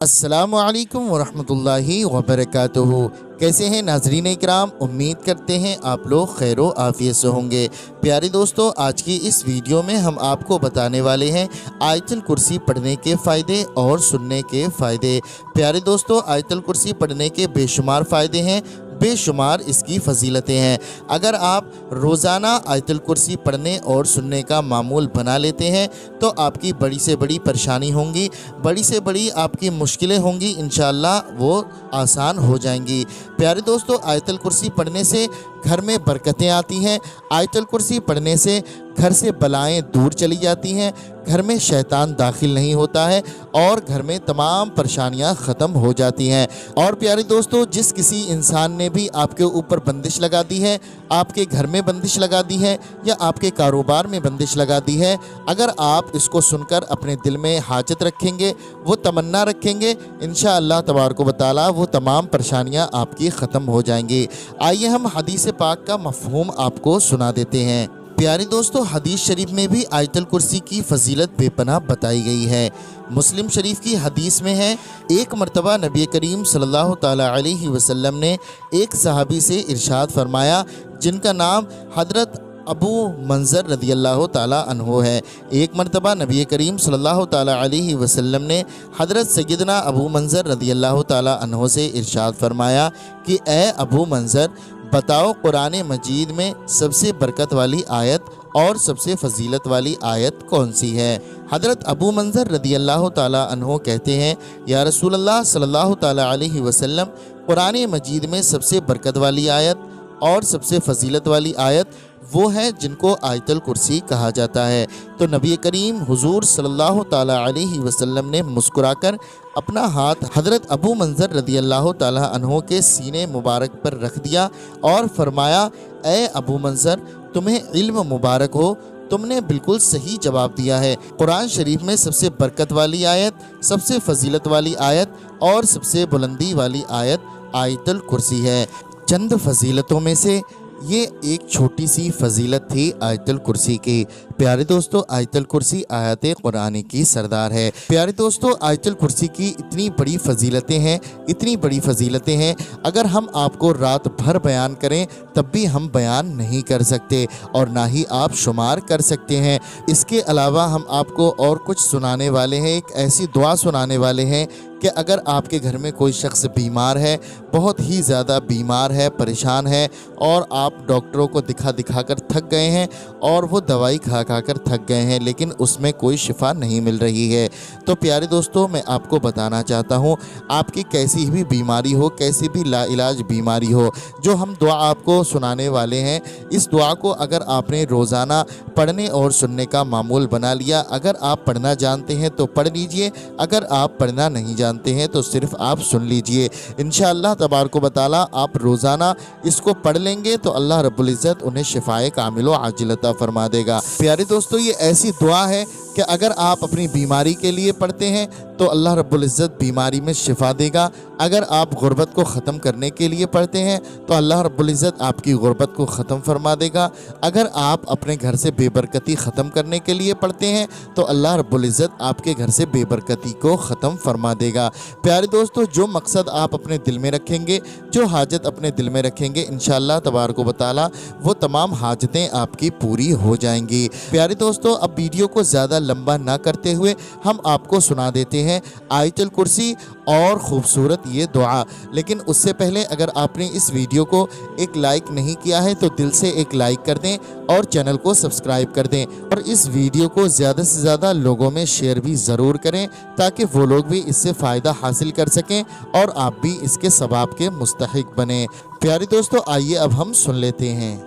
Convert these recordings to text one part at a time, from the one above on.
अस्सलामु अलैकुम वरहमतुल्लाहि वबरकातुहू। कैसे हैं नाज़रीन इकराम, उम्मीद करते हैं आप लोग खैर व आफ़ियत से होंगे। प्यारे दोस्तों, आज की इस वीडियो में हम आपको बताने वाले हैं आयतुल कुर्सी पढ़ने के फ़ायदे और सुनने के फ़ायदे। प्यारे दोस्तों, आयतुल कुर्सी पढ़ने के बेशुमार फ़ायदे हैं, बेशुमार इसकी फ़जीलतें हैं। अगर आप रोज़ाना आयतुल कुर्सी पढ़ने और सुनने का मामूल बना लेते हैं तो आपकी बड़ी से बड़ी परेशानी होंगी, बड़ी से बड़ी आपकी मुश्किलें होंगी, इंशाअल्लाह वो आसान हो जाएंगी। प्यारे दोस्तों, आयतुल कुर्सी पढ़ने से घर में बरकतें आती हैं। आयतुल कुर्सी पढ़ने से घर से बलाएं दूर चली जाती हैं, घर में शैतान दाखिल नहीं होता है और घर में तमाम परेशानियां ख़त्म हो जाती हैं। और प्यारे दोस्तों, जिस किसी इंसान ने भी आपके ऊपर बंदिश लगा दी है, आपके घर में बंदिश लगा दी है या आपके कारोबार में बंदिश लगा दी है, अगर आप इसको सुनकर अपने दिल में हाजत रखेंगे, वो तमन्ना रखेंगे, इंशाअल्लाह तबारक व तआला वो तमाम परेशानियां आपकी ख़त्म हो जाएंगी। आइए हम हदीस पाक का मफ़हूम आपको सुना देते हैं। प्यारे दोस्तों, हदीस शरीफ में भी आयतुल कुर्सी की फजीलत बेपनाह बताई गई है। मुस्लिम शरीफ की हदीस में है, एक मरतबा नबी करीम सल्लल्लाहु ताला अलैहि वसल्लम ने एक सहाबी से इरशाद फरमाया, जिनका नाम हज़रत अबू मंज़र रदियल्लाहु ताला अन्हो है। एक मरतबा नबी करीम सल्लल्लाहु ताला अलैहि वसल्लम ने हज़रत सैयदना अबू मंज़र रदियल्लाहु ताला अन्हो से इरशाद फरमाया कि ए अबू मंज़र, बताओ कुरान मजीद में सबसे बरकत वाली आयत और सबसे फजीलत वाली आयत कौन सी है। हज़रत अबू मंज़र रदियल्लाहु ताला अन्हो कहते हैं, या रसूलल्लाह सल्लल्लाहु ताला अलैहि वसल्लम, कुरान मजीद में सबसे बरकत वाली आयत और सबसे फजीलत वाली आयत वो है जिनको आयतुल कुर्सी कहा जाता है। तो नबी करीम हुजूर सल्लल्लाहु ताला अलैहि वसल्लम ने मुस्कुराकर अपना हाथ हज़रत अबू मंज़र रदियल्लाहु ताला अन्हो के सीने मुबारक पर रख दिया और फरमाया, ए अबू मंज़र, तुम्हें इल्म मुबारक हो, तुमने बिल्कुल सही जवाब दिया है। कुरान शरीफ में सबसे बरकत वाली आयत, सबसे फजीलत वाली आयत और सबसे बुलंदी वाली आयत आयतुल कुर्सी है। चंद फजीलतों में से ये एक छोटी सी फजीलत थी आयतुल कुर्सी की। प्यारे दोस्तों, आयतुल कुर्सी आयत कुरान की सरदार है। प्यारे दोस्तों, आयतुल कुर्सी की इतनी बड़ी फजीलतें हैं, इतनी बड़ी फजीलतें हैं, अगर हम आपको रात भर बयान करें तब भी हम बयान नहीं कर सकते और ना ही आप शुमार कर सकते हैं। इसके अलावा हम आपको और कुछ सुनाने वाले हैं, एक ऐसी दुआ सुनाने वाले हैं कि अगर आपके घर में कोई शख्स बीमार है, बहुत ही ज़्यादा बीमार है, परेशान है और आप डॉक्टरों को दिखा दिखा कर थक गए हैं और वो दवाई खा खा कर थक गए हैं, लेकिन उसमें कोई शिफा नहीं मिल रही है, तो प्यारे दोस्तों, मैं आपको बताना चाहता हूँ, आपकी कैसी भी बीमारी हो, कैसी भी लाइलाज बीमारी हो, जो हम दुआ आपको सुनाने वाले हैं, इस दुआ को अगर आपने रोज़ाना पढ़ने और सुनने का मामूल बना लिया, अगर आप पढ़ना जानते हैं तो पढ़ लीजिए, अगर आप पढ़ना नहीं जानते हैं तो सिर्फ आप सुन लीजिए। इंशाअल्लाह तबारक व तआला आप रोज़ाना इसको पढ़ लेंगे तो अल्लाह रब्बुल इज़्ज़त उन्हें शिफाए कामिल व आजिल अता फरमा देगा। प्यारे दोस्तों, ये ऐसी दुआ है कि अगर आप अपनी बीमारी के लिए पढ़ते हैं तो अल्लाह रब्बुल इज़्ज़त बीमारी में शिफा देगा। अगर आप गुर्बत को ख़त्म करने के लिए पढ़ते हैं तो अल्लाह रब्बुल इज़्ज़त आपकी गुर्बत को ख़त्म फरमा देगा। अगर आप अपने घर से बेबरकती ख़त्म करने के लिए पढ़ते हैं तो अल्लाह रब्बुल इज़्ज़त आपके घर से बेबरकती को ख़त्म फरमा देगा। प्यारे दोस्तों, जो मकसद आप अपने दिल में रखेंगे, जो हाजत अपने दिल में रखेंगे, इंशाअल्लाह तबारक व तआला वो तमाम हाजतें आपकी पूरी हो जाएंगी। प्यारे दोस्तों, अब वीडियो को ज़्यादा लंबा ना करते हुए हम आपको सुना देते हैं आयतुल कुर्सी और ख़ूबसूरत ये दुआ। लेकिन उससे पहले अगर आपने इस वीडियो को एक लाइक नहीं किया है तो दिल से एक लाइक कर दें और चैनल को सब्सक्राइब कर दें और इस वीडियो को ज़्यादा से ज़्यादा लोगों में शेयर भी ज़रूर करें ताकि वो लोग भी इससे फ़ायदा हासिल कर सकें और आप भी इसके सवाब के मुस्तहिक बने। प्यारे दोस्तों, आइए अब हम सुन लेते हैं।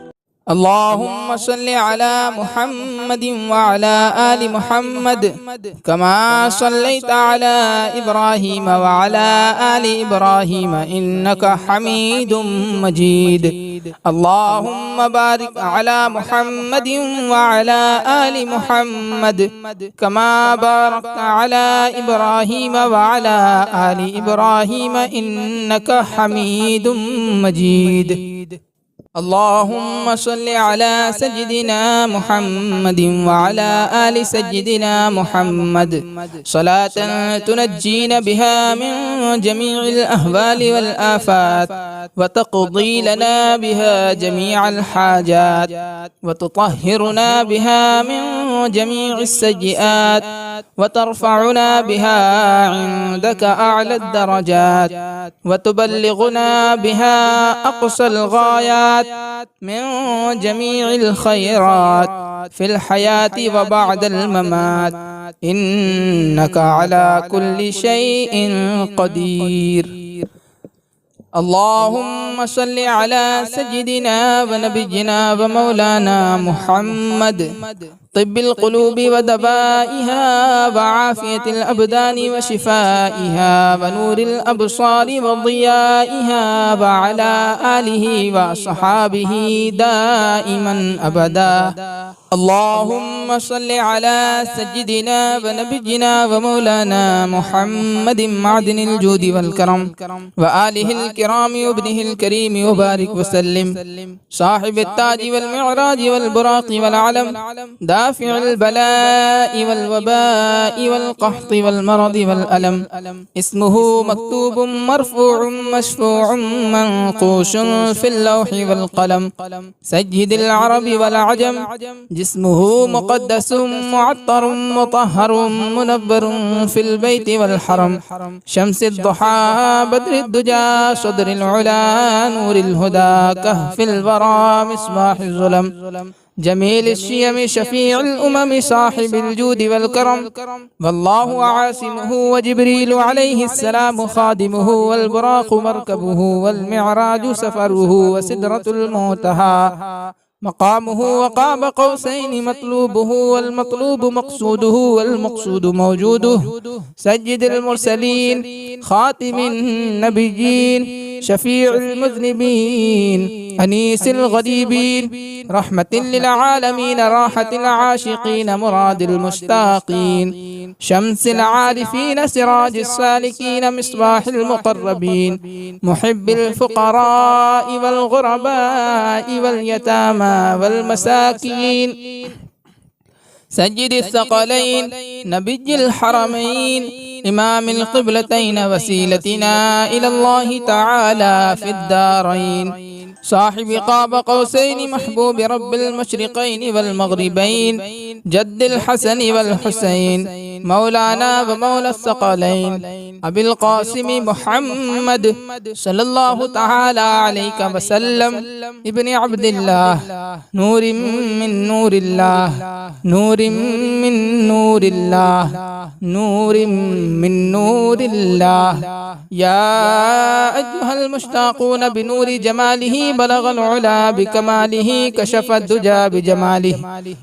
अल्लाहुम्मा सल्लि अला मुहम्मदिन व अला आलि मुहम्मद कमा सल्लैता अला इब्राहीम व अला आलि इब्राहीम इन्नका हमीदुम मजीद। अल्लाहुम्मा बारिक अला मुहम्मदिन व अला आलि मुहम्मद कमा बारकता अला इब्राहीम व अला आलि इब्राहीम इन्नका हमीदुम मजीद। اللهم صل على سيدنا محمد وعلى آل سيدنا محمد صلاة تنجينا بها من جميع الأهوال والآفات وتقضي لنا بها جميع الحاجات وتطهرنا بها من جميع السيئات وترفعنا بها عندك أعلى الدرجات وتبلغنا بها أقصى الغايات من جميع الخيرات في الحياة وبعد الممات إنك على كل شيء قدير. اللهم صل على سيدنا ونبينا ومولانا محمد طب القلوب ودبائها وعافية الأبدان وشفائها ونور الأبصار وضيائها وعلى آله وصحابه دائما أبدا. اللهم صل على سيدنا ونبينا ومولانا محمد معدن الجود والكرم وآله الكرام وابنه الكريم وبارك وسلم صاحب التاج والمعراج والبراق والعلم دافع البلاء والوباء والقحط والمرض والألم اسمه مكتوب مرفوع مشفوع منقوش في اللوح والقلم سيد العرب والعجم جسمه مقدس معطر مطهر منبر في البيت والحرم شمس الضحى بدر الدجى صدر العلا نور الهدى كهف الورى مصباح الظلم جميل الشيم شفيع الأمم صاحب الجود والكرم والله عاصمه وجبريل عليه السلام خادمه والبراق مركبه والمعراج سفره وسدرة المنتهى مقامه وقاب قوسين مطلوبه والمطلوب مقصوده والمقصود موجوده سيد المرسلين خاتم النبيين شفيع المذنبين أنيس الغريبين رحمة للعالمين راحة العاشقين مراد المشتاقين شمس العارفين سراج السالكين مصباح المقربين محب الفقراء والغرباء واليتامى والمساكين سيد الثقلين نبي الحرمين إمام القبلتين وسيلتنا إلى الله تعالى في الدارين صاحب قاب قوسين محبوب رب المشرقين والمغربين جد الحسن والحسين مولانا ومولى الثقلين أبي القاسم محمد صلى الله تعالى عليك وسلم ابن عبد الله نور من نور الله نور من نور الله نور من نور الله يا أيها المشتاقون بنور جماله بلغ العلا بكماله كشف الدجى بجماله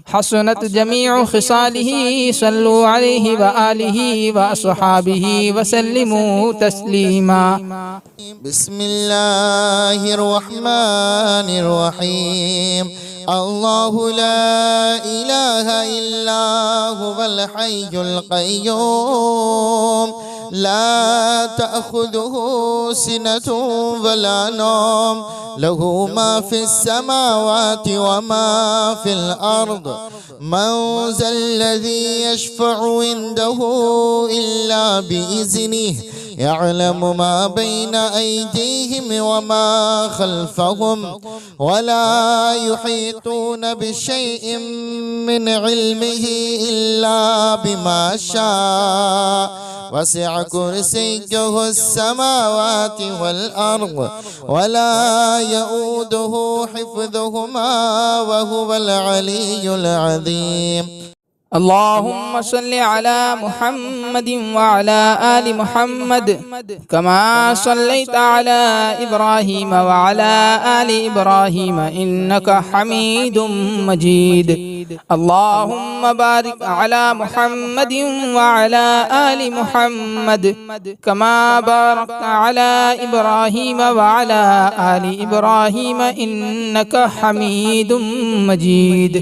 حسنت جميع خصاله صلوا عليه وآله وأصحابه وسلموا تسليما. بسم الله الرحمن الرحيم الله لا إله إلا هو الحي القيوم لا تأخذه سنة ولا نوم له ما في السماوات وما في الأرض من ذا الذي يشفع عنده إلا بإذنه يعلم ما بين أيديهم وما خلفهم ولا يحيطون بشيء من علمه إلا بما شاء وسع كرسيه السماوات والأرض ولا يؤوده حفظهما وهو العلي العظيم. اللهم صل على محمد وعلى آل محمد كما صليت على إبراهيم وعلى آل إبراهيم إنك حميد مجيد. اللهم بارك على محمد وعلى آل محمد كما باركت على إبراهيم وعلى آل إبراهيم إنك حميد مجيد.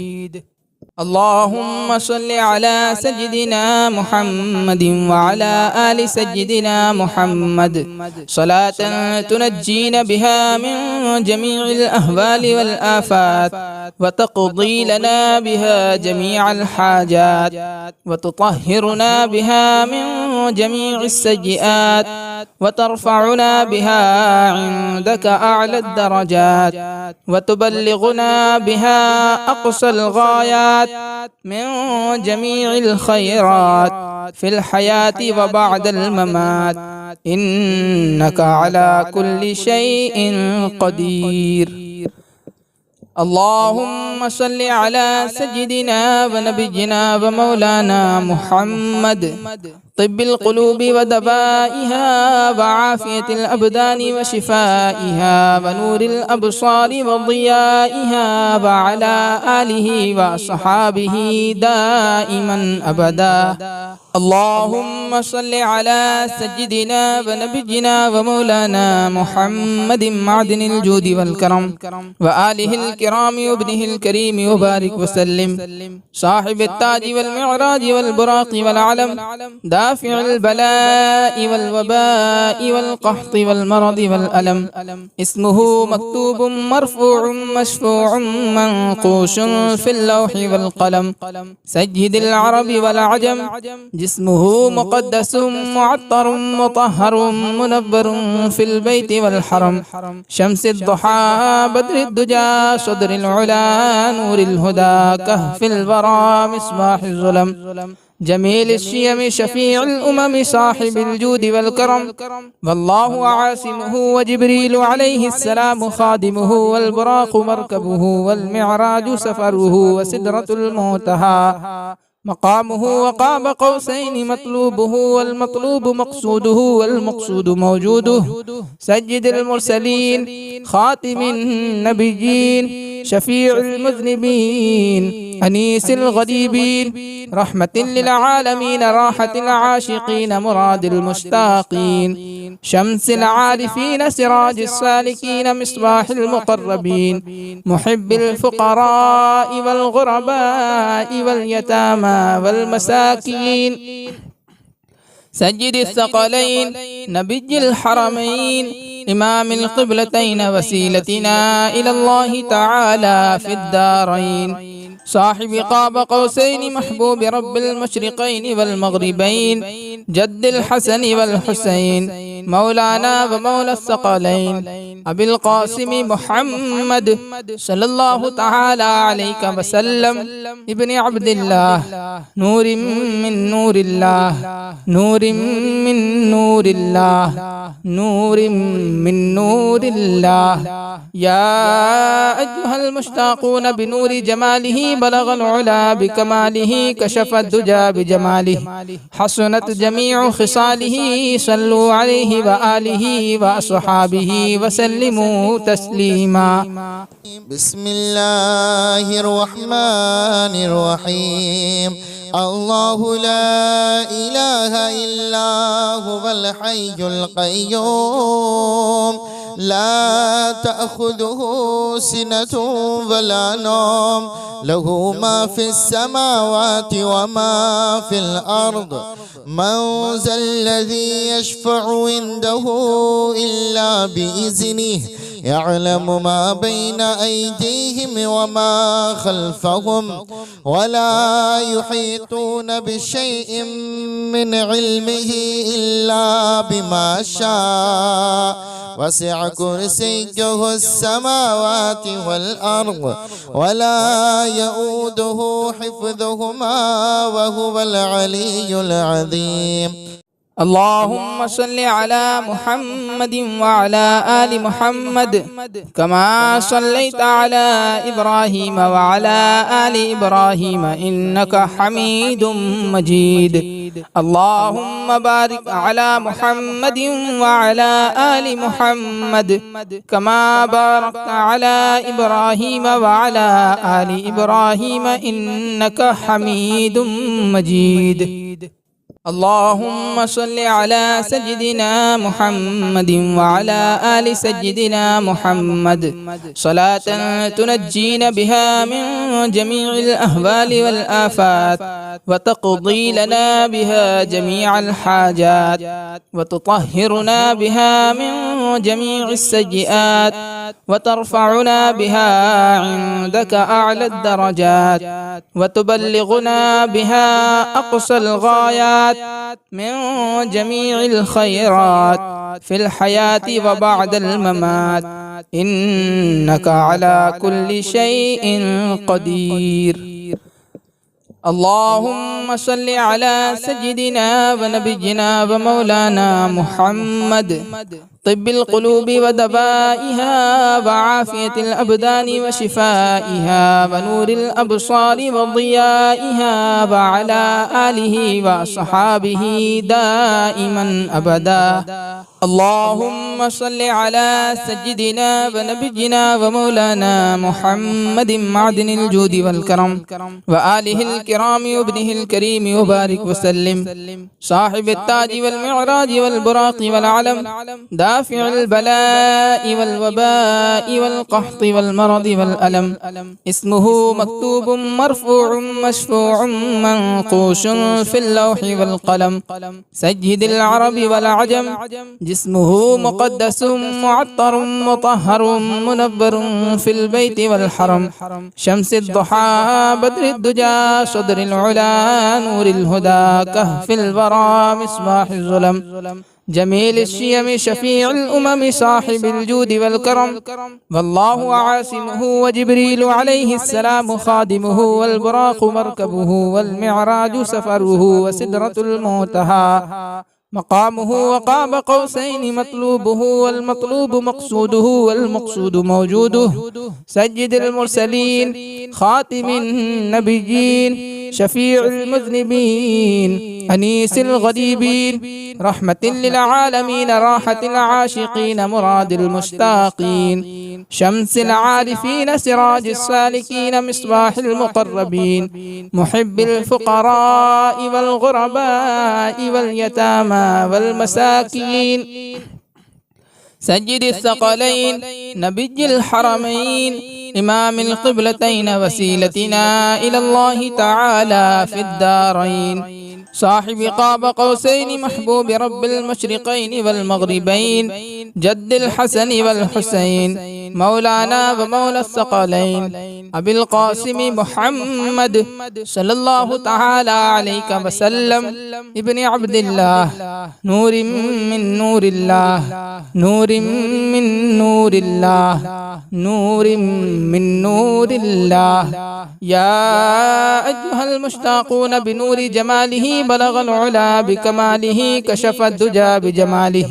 اللهم صل على سيدنا محمد وعلى آل سيدنا محمد صلاة تنجينا بها من جميع الأهوال والآفات وتقضي لنا بها جميع الحاجات وتطهرنا بها من جميع السيئات وترفعنا بها عندك أعلى الدرجات وتبلغنا بها أقصى الغايات من جميع الخيرات في الحياة وبعد الممات إنك على كل شيء قدير. اللهم صل على سيدنا ونبينا ومولانا محمد طب القلوب ودوائها وعافية الأبدان وشفائها ونور الأبصار وضيائها وعلى آله وصحابه دائما أبدا. اللهم صل على سيدنا ونبينا ومولانا محمد معدن الجود والكرم وآله الكرام وابنه الكريم وبارك وسلم صاحب التاج والمعراج والبراق والعلم دافع البلاء والوباء والقحط والمرض والألم اسمه مكتوب مرفوع مشفوع منقوش في اللوح والقلم سيد العرب والعجم جسمه مقدس معطر مطهر منور في البيت والحرم شمس الضحى بدر الدجى صدر العلا نور الهدى كهف الورى مصباح الظلم جميل الشيم شفيع الأمم صاحب الجود والكرم والله عاصمه وجبريل عليه السلام خادمه والبراق مركبه والمعراج سفره وسدرة المنتهى مقامه وقاب قوسين مطلوبه والمطلوب مقصوده والمقصود موجوده سيد المرسلين خاتم النبيين شفيع المذنبين أنيس الغريبين رحمة للعالمين راحة العاشقين مراد المشتاقين شمس العارفين سراج السالكين مصباح المقربين محب الفقراء والغرباء واليتامى والمساكين سيد الثقلين نبي الحرمين إمام القبلتين وسيلتنا إلى الله تعالى في الدارين صاحب قاب قوسين محبوب رب المشرقين والمغربين جد الحسن والحسين مولانا ومولى الثقلين أبي القاسم محمد صلى الله تعالى عليك وسلم ابن عبد الله نور من نور الله نور من نور الله نور من نور الله يا أيها المشتاقون بنور جماله بلغ العلا بكماله كشف الدجى بجماله حسنت جميع خصاله صلوا عليه وآله وأصحابه وسلموا تسليما. بسم الله الرحمن الرحيم. الله لا إله إلا هو الحي القيوم لا تأخذه سنة ولا نوم له ما في السماوات وما في الأرض من ذا الذي يشفع عنده إلا بإذنه يعلم ما بين أيديهم وما خلفهم ولا يحيطون بشيء من علمه إلا بما شاء وسع كرسيه السماوات والأرض ولا يؤوده حفظهما وهو العلي العظيم. اللهم صل على محمد وعلى آل محمد كما صليت على إبراهيم وعلى آل إبراهيم إنك حميد مجيد. اللهم بارك على محمد وعلى آل محمد كما باركت على إبراهيم وعلى آل إبراهيم إنك حميد مجيد. اللهم صل على سيدنا محمد وعلى آل سيدنا محمد صلاة تنجينا بها من جميع الأهوال والآفات وتقضي لنا بها جميع الحاجات وتطهرنا بها من جميع السيئات وترفعنا بها عندك أعلى الدرجات وتبلغنا بها أقصى الغايات من جميع الخيرات في الحياة وبعد الممات إنك على كل شيء قدير. اللهم صل على سيدنا ونبينا ومولانا محمد طب القلوب ودبائها وعافية الأبدان وشفائها ونور الأبصار وضيائها وعلى آله وصحابه دائما أبدا. اللهم صل على سيدنا ونبينا ومولانا محمد معدن الجود والكرم وآله الكرام وابنه الكريم وبارك وسلم صاحب التاج والمعراج والبراق والعلم دافع البلاء والوباء والقحط والمرض والألم اسمه مكتوب مرفوع مشفوع منقوش في اللوح والقلم سيد العرب والعجم جسمه مقدس معطر مطهر منبر في البيت والحرم شمس الضحى بدر الدجى صدر العلا نور الهدى كهف الورى مصباح الظلم جميل الشيم شفيع الأمم صاحب الجود والكرم والله عاصمه وجبريل عليه السلام خادمه والبراق مركبه والمعراج سفره وسدرة المنتهى مقامه وقاب قوسين مطلوبه والمطلوب مقصوده والمقصود موجوده سيد المرسلين خاتم النبيين شفيع المذنبين أنيس الغريبين رحمة للعالمين راحة العاشقين مراد المشتاقين شمس العارفين سراج السالكين مصباح المقربين محب الفقراء والغرباء واليتامى والمساكين سيد الثقلين نبي الحرمين إمام القبلتين وسيلتنا إلى الله تعالى في الدارين صاحب قاب قوسين محبوب رب المشرقين والمغربين جد الحسن والحسين مولانا ومولى الثقلين أبي القاسم محمد صلى الله تعالى عليك وسلم ابن عبد الله نور من نور الله نور من نور الله نور من نور الله يا أيها المشتاقون بنور جماله بلغ العلا بكماله كشف الدجى بجماله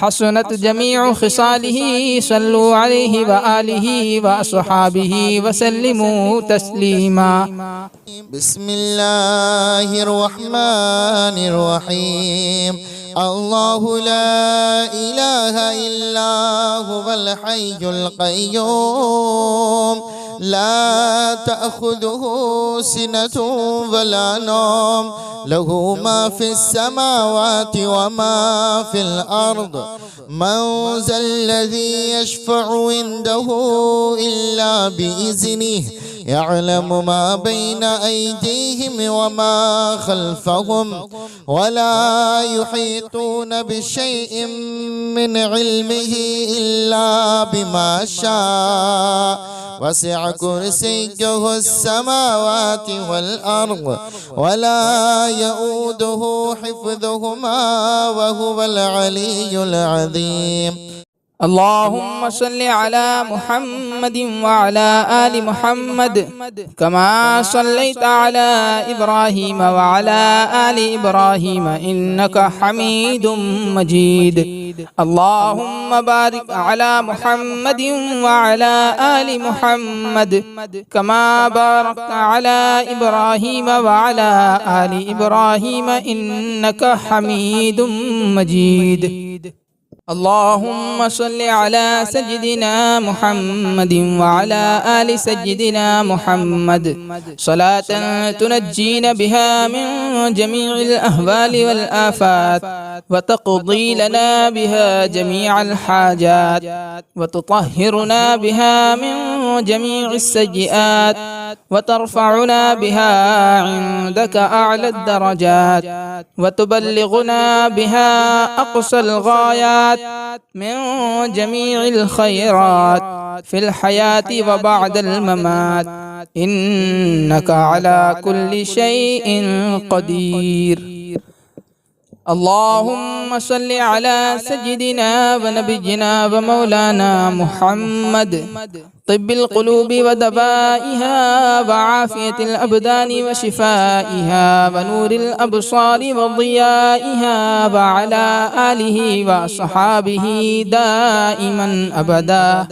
حسنت جميع خصاله صلوا عليه وآله وأصحابه وسلموا تسليما. بسم الله الرحمن الرحيم. الله لا إله إلا هو الحي القيوم لا تأخذه سنة ولا نوم له ما في السماوات وما في الأرض من ذا الذي يشفع عنده إلا بإذنه يعلم ما بين أيديهم وما خلفهم ولا يحيطون بشيء من علمه إلا بما شاء وسع كرسيه السماوات والأرض ولا يؤوده حفظهما وهو العلي العظيم. اللهم صل على محمد وعلى آل محمد كما صليت على إبراهيم وعلى آل إبراهيم إنك حميد مجيد. اللهم بارك على محمد وعلى آل محمد كما باركت على إبراهيم وعلى آل إبراهيم إنك حميد مجيد. اللهم صل على سيدنا محمد وعلى آل سيدنا محمد صلاة تنجينا بها من جميع الأهوال والآفات وتقضي لنا بها جميع الحاجات وتطهرنا بها من جميع السيئات وترفعنا بها عندك أعلى الدرجات وتبلغنا بها أقصى الغايات من جميع الخيرات في الحياة وبعد الممات إنك على كل شيء قدير. اللهم صل على سيدنا ونبينا ومولانا محمد طب القلوب ودوائها وعافية الأبدان وشفائها ونور الأبصار وضيائها وعلى آله وصحابه دائما أبدا.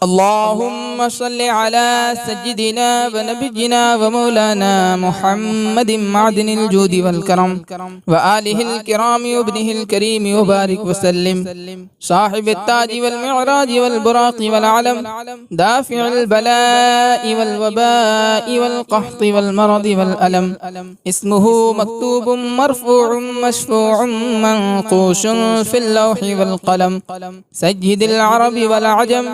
اللهم صل على سيدنا ونبينا ومولانا محمد معدن الجود والكرم وآله الكرام وابنه الكريم وبارك وسلم صاحب التاج والمعراج والبراق والعلم دافع البلاء والوباء والقحط والمرض والألم اسمه مكتوب مرفوع مشفوع منقوش في اللوح والقلم سيد العرب والعجم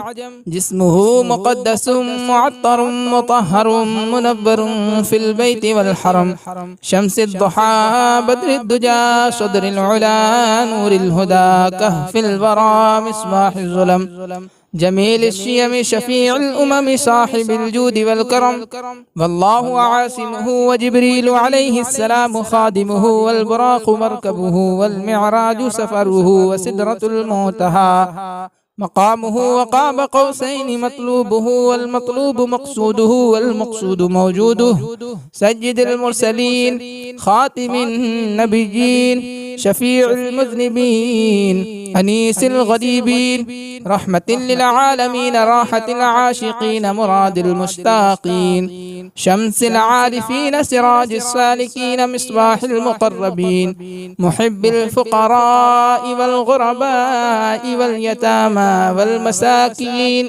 جسمه مقدس معطر مطهر منبر في البيت والحرم شمس الضحى بدر الدجى صدر العلا نور الهدى كهف الورى مصباح الظلم جميل الشيم شفيع الأمم صاحب الجود والكرم والله عاصمه وجبريل عليه السلام خادمه والبراق مركبه والمعراج سفره وسدرة المنتهى مقامه وقاب قوسين مطلوبه والمطلوب مقصوده والمقصود موجوده سيد المرسلين خاتم النبيين شفيع المذنبين أنيس الغريبين رحمة للعالمين راحة العاشقين مراد المشتاقين شمس العارفين سراج السالكين مصباح المقربين محب الفقراء والغرباء واليتامى والمساكين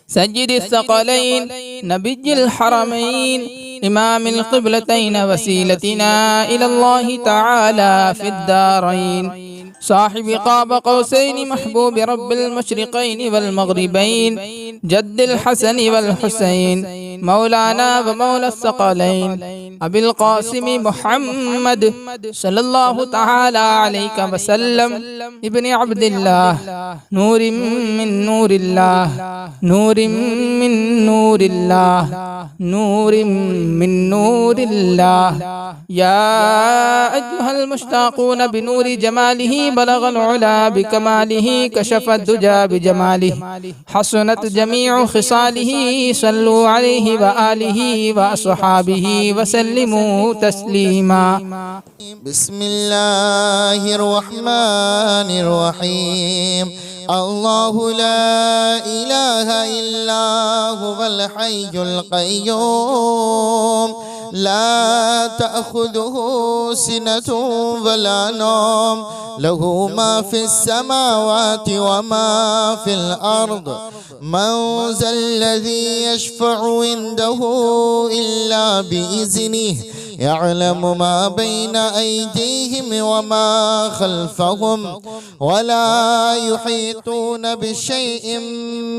سيد الثقلين نبي الحرمين إمام القبلتين وسيلتنا إلى الله تعالى في الدارين صاحب قاب قوسين محبوب رب المشرقين والمغربين جد الحسن والحسين مولانا ومولى الثقلين أبي القاسم محمد صلى الله تعالى عليك وسلم ابن عبد الله نور من نور الله نور من نور الله نور من نور الله يا أيها المشتاقون بنور جماله بلغ العلا بكماله كشف الدجى بجماله حسنت جميع خصاله صلوا عليه وآله وأصحابه وسلموا تسليما. بسم الله الرحمن الرحيم. الله لا إله إلا هو الحي القيوم لا تأخذه سنة ولا نوم له ما في السماوات وما في الأرض من ذا الذي يشفع عنده إلا بإذنه يعلم ما بين أيديهم وما خلفهم ولا يحيطون بشيء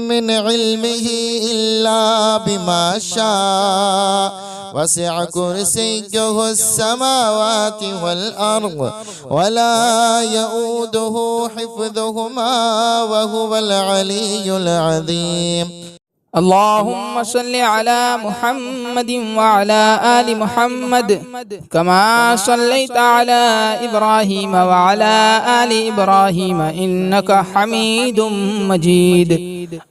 من علمه إلا بما شاء وسع كرسيه السماوات والأرض ولا يؤوده حفظهما وهو العلي العظيم. اللهم صل على محمد وعلى آل محمد كما صليت على إبراهيم وعلى آل إبراهيم إنك حميد مجيد.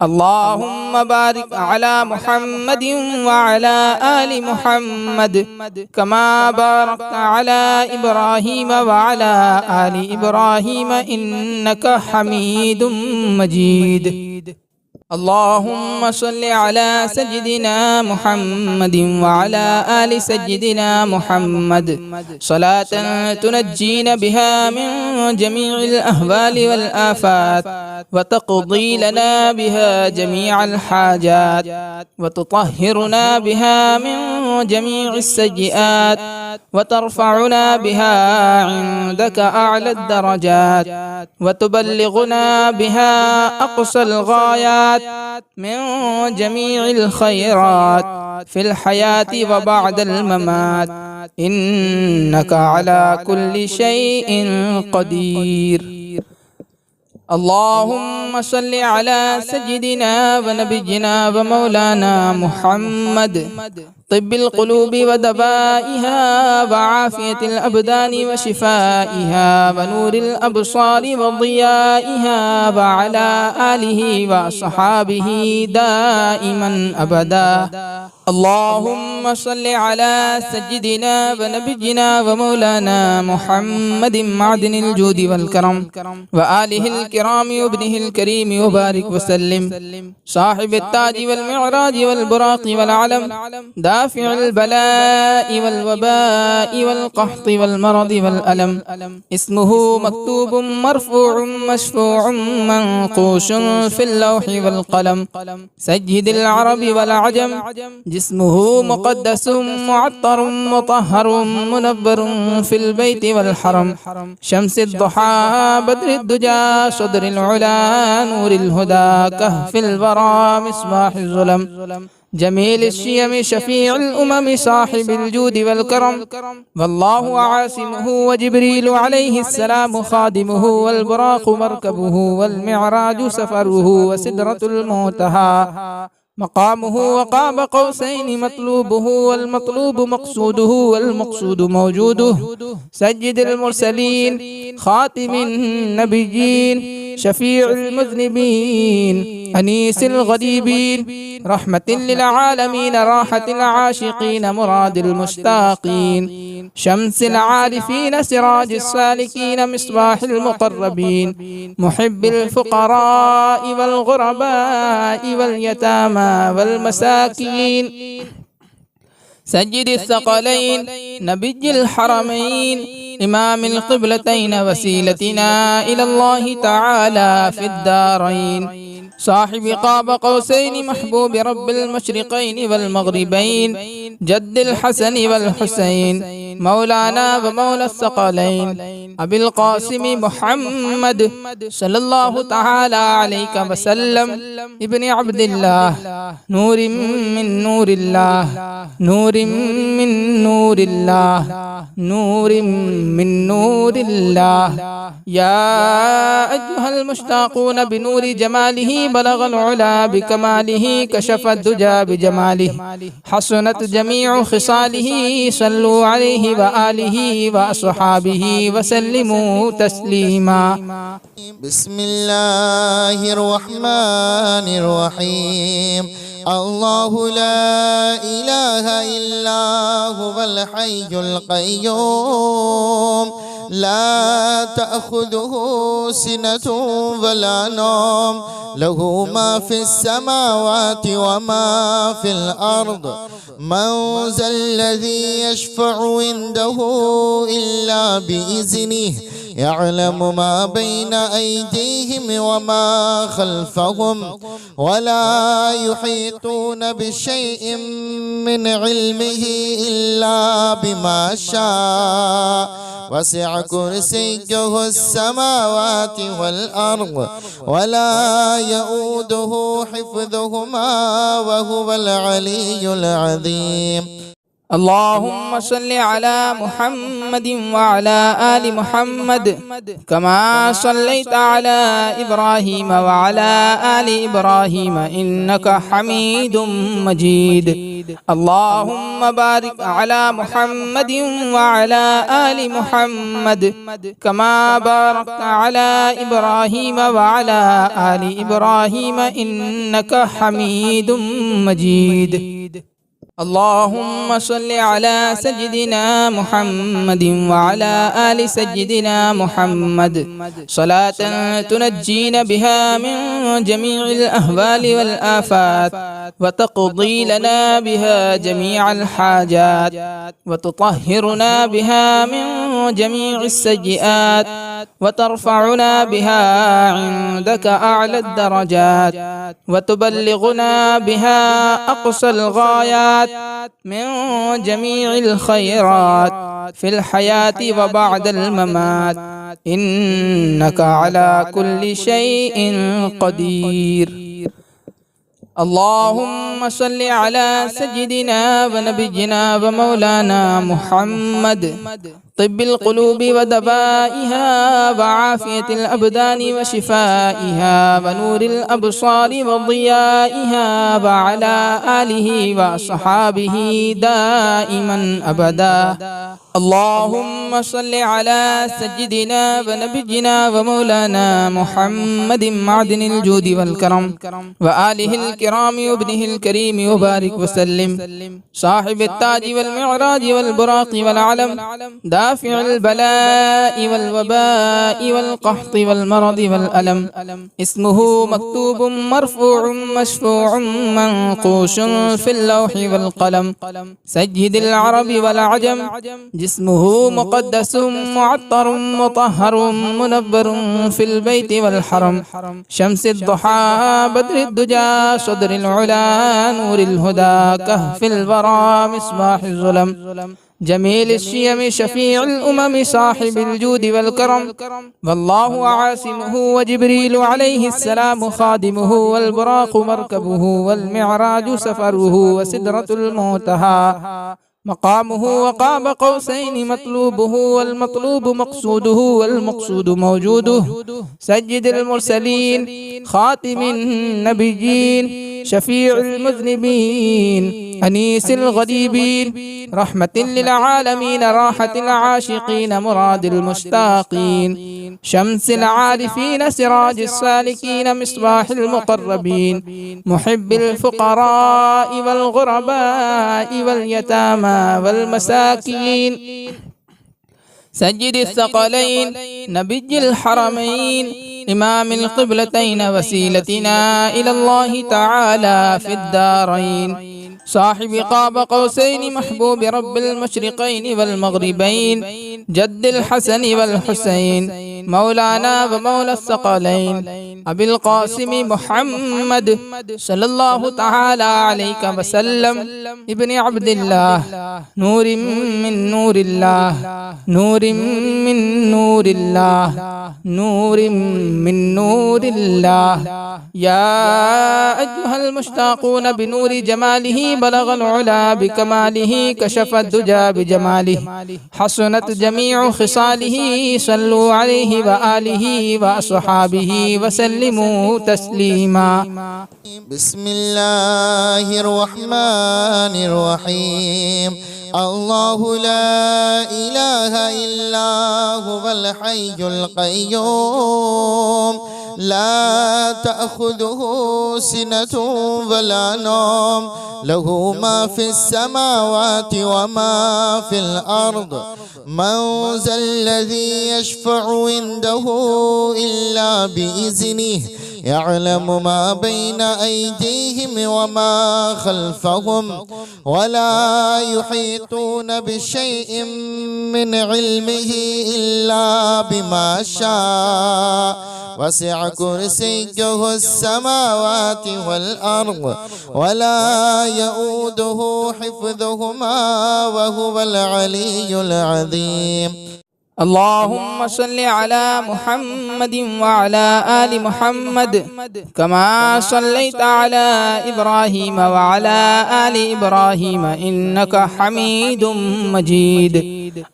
اللهم بارك على محمد وعلى آل محمد كما باركت على إبراهيم وعلى آل إبراهيم إنك حميد مجيد. اللهم صل على سيدنا محمد وعلى آل سيدنا محمد صلاة تنجينا بها من جميع الأهوال والآفات وتقضي لنا بها جميع الحاجات وتطهرنا بها من جميع السيئات وترفعنا بها عندك أعلى الدرجات وتبلغنا بها أقصى الغايات من جميع الخيرات في الحياة وبعد الممات إنك على كل شيء قدير. اللهم صل على سيدنا ونبينا ومولانا محمد طب القلوب ودوائها وعافية الأبدان وشفائها ونور الأبصار وضيائها وعلى آله وصحابه دائما أبدا. اللهم صل على سيدنا ونبينا ومولانا محمد معدن الجود والكرم وآله الكرام وابنه الكريم وبارك وسلم صاحب التاج والمعراج والبراق والعلم دافع البلاء والوباء والقحط والمرض والألم اسمه مكتوب مرفوع مشفوع منقوش في اللوح والقلم سيد العرب والعجم جسمه مقدس معطر مطهر منبر في البيت والحرم شمس الضحى بدر الدجى صدر العلا نور الهدى كهف الورى مصباح الظلم جميل الشيم شفيع الأمم صاحب الجود والكرم والله عاصمه وجبريل عليه السلام خادمه والبراق مركبه والمعراج سفره وسدرة المنتهى مقامه وقاب قوسين مطلوبه والمطلوب مقصوده والمقصود موجوده سيد المرسلين خاتم النبيين شفيع المذنبين أنيس الغريبين رحمة للعالمين راحة العاشقين مراد المشتاقين شمس العارفين سراج السالكين مصباح المقربين محب الفقراء والغرباء واليتامى والمساكين سيد الثقلين نبي الحرمين إمام القبلتين وسيلتنا إلى الله تعالى في الدارين صاحب قاب قوسين محبوب رب المشرقين والمغربين جد الحسن والحسين مولانا ومولى الثقلين أبي القاسم محمد صلى الله تعالى عليك وسلم ابن عبد الله نور من نور الله نور من نور الله نور من نور الله يا أيها المشتاقون بنور جماله بلغ العلا بكماله كشف الدجى بجماله حسنت جميع خصاله صلوا عليه وآله وأصحابه وسلموا تسليما. بسم الله الرحمن الرحيم. الله لا إله إلا هو الحي القيوم لا تأخذه سنة ولا نوم له ما في السماوات وما في الأرض من ذا الذي يشفع عنده إلا بإذنه يعلم ما بين أيديهم وما خلفهم ولا يحيطون بشيء من علمه إلا بما شاء وسع كرسيه السماوات والأرض ولا يؤوده حفظهما وهو العلي العظيم. اللهم صل على محمد وعلى آل محمد كما صليت على إبراهيم وعلى آل إبراهيم إنك حميد مجيد. اللهم بارك على محمد وعلى آل محمد كما باركت على إبراهيم وعلى آل إبراهيم إنك حميد مجيد. اللهم صل على سيدنا محمد وعلى آل سيدنا محمد صلاة تنجينا بها من جميع الأهوال والآفات وتقضي لنا بها جميع الحاجات وتطهرنا بها من جميع السيئات وترفعنا بها عندك أعلى الدرجات وتبلغنا بها أقصى الغايات من جميع الخيرات في الحياة وبعد الممات إنك على كل شيء قدير. اللهم صل على سيدنا ونبينا ومولانا محمد طب القلوب ودوائها وعافية الأبدان وشفائها ونور الأبصار وضيائها وعلى آله وصحابه دائما أبدا. اللهم صل على سيدنا ونبينا ومولانا محمد معدن الجود والكرم وآله الكرام وابنه الكريم وبارك وسلم صاحب التاج والمعراج والبراق والعلم دافع البلاء والوباء والقحط والمرض والألم اسمه مكتوب مرفوع مشفوع منقوش في اللوح والقلم سيد العرب والعجم جسمه مقدس معطر مطهر منور في البيت والحرم شمس الضحى بدر الدجى صدر العلا نور الهدى كهف الورى مصباح الظلم جميل الشيم شفيع الأمم صاحب الجود والكرم والله عاصمه وجبريل عليه السلام خادمه والبراق مركبه والمعراج سفره وسدرة المنتهى مقامه وقاب قوسين مطلوبه والمطلوب مقصوده والمقصود موجوده سيد المرسلين خاتم النبيين شفيع المذنبين أنيس الغريبين رحمة للعالمين راحة العاشقين مراد المشتاقين شمس العارفين سراج السالكين مصباح المقربين محب الفقراء والغرباء واليتامى والمساكين سيد الثقلين نبي الحرمين إمام القبلتين وسيلتنا إلى الله تعالى في الدارين صاحب قاب قوسين محبوب رب المشرقين والمغربين جد الحسن والحسين مولانا ومولى الثقلين أبي القاسم محمد صلى الله تعالى عليك وسلم ابن عبد الله نور من نور الله نور من نور الله نور من نور الله يا أيها المشتاقون بنور جماله بلغ العلا بكماله كشف الدجى بجماله حسنت جميع خصاله صلوا عليه وآله وأصحابه وسلموا تسليما. بسم الله الرحمن الرحيم. الله لا إله إلا هو الحي القيوم لا تأخذه سنة ولا نوم له ما في السماوات وما في الأرض من ذا الذي يشفع عنده إلا بإذنه يعلم ما بين أيديهم وما خلفهم ولا يحيطون بشيء من علمه إلا بما شاء وسع كرسيه السماوات والأرض ولا يؤوده حفظهما وهو العلي العظيم. اللهم صل على محمد وعلى آل محمد كما صليت على إبراهيم وعلى آل إبراهيم إنك حميد مجيد.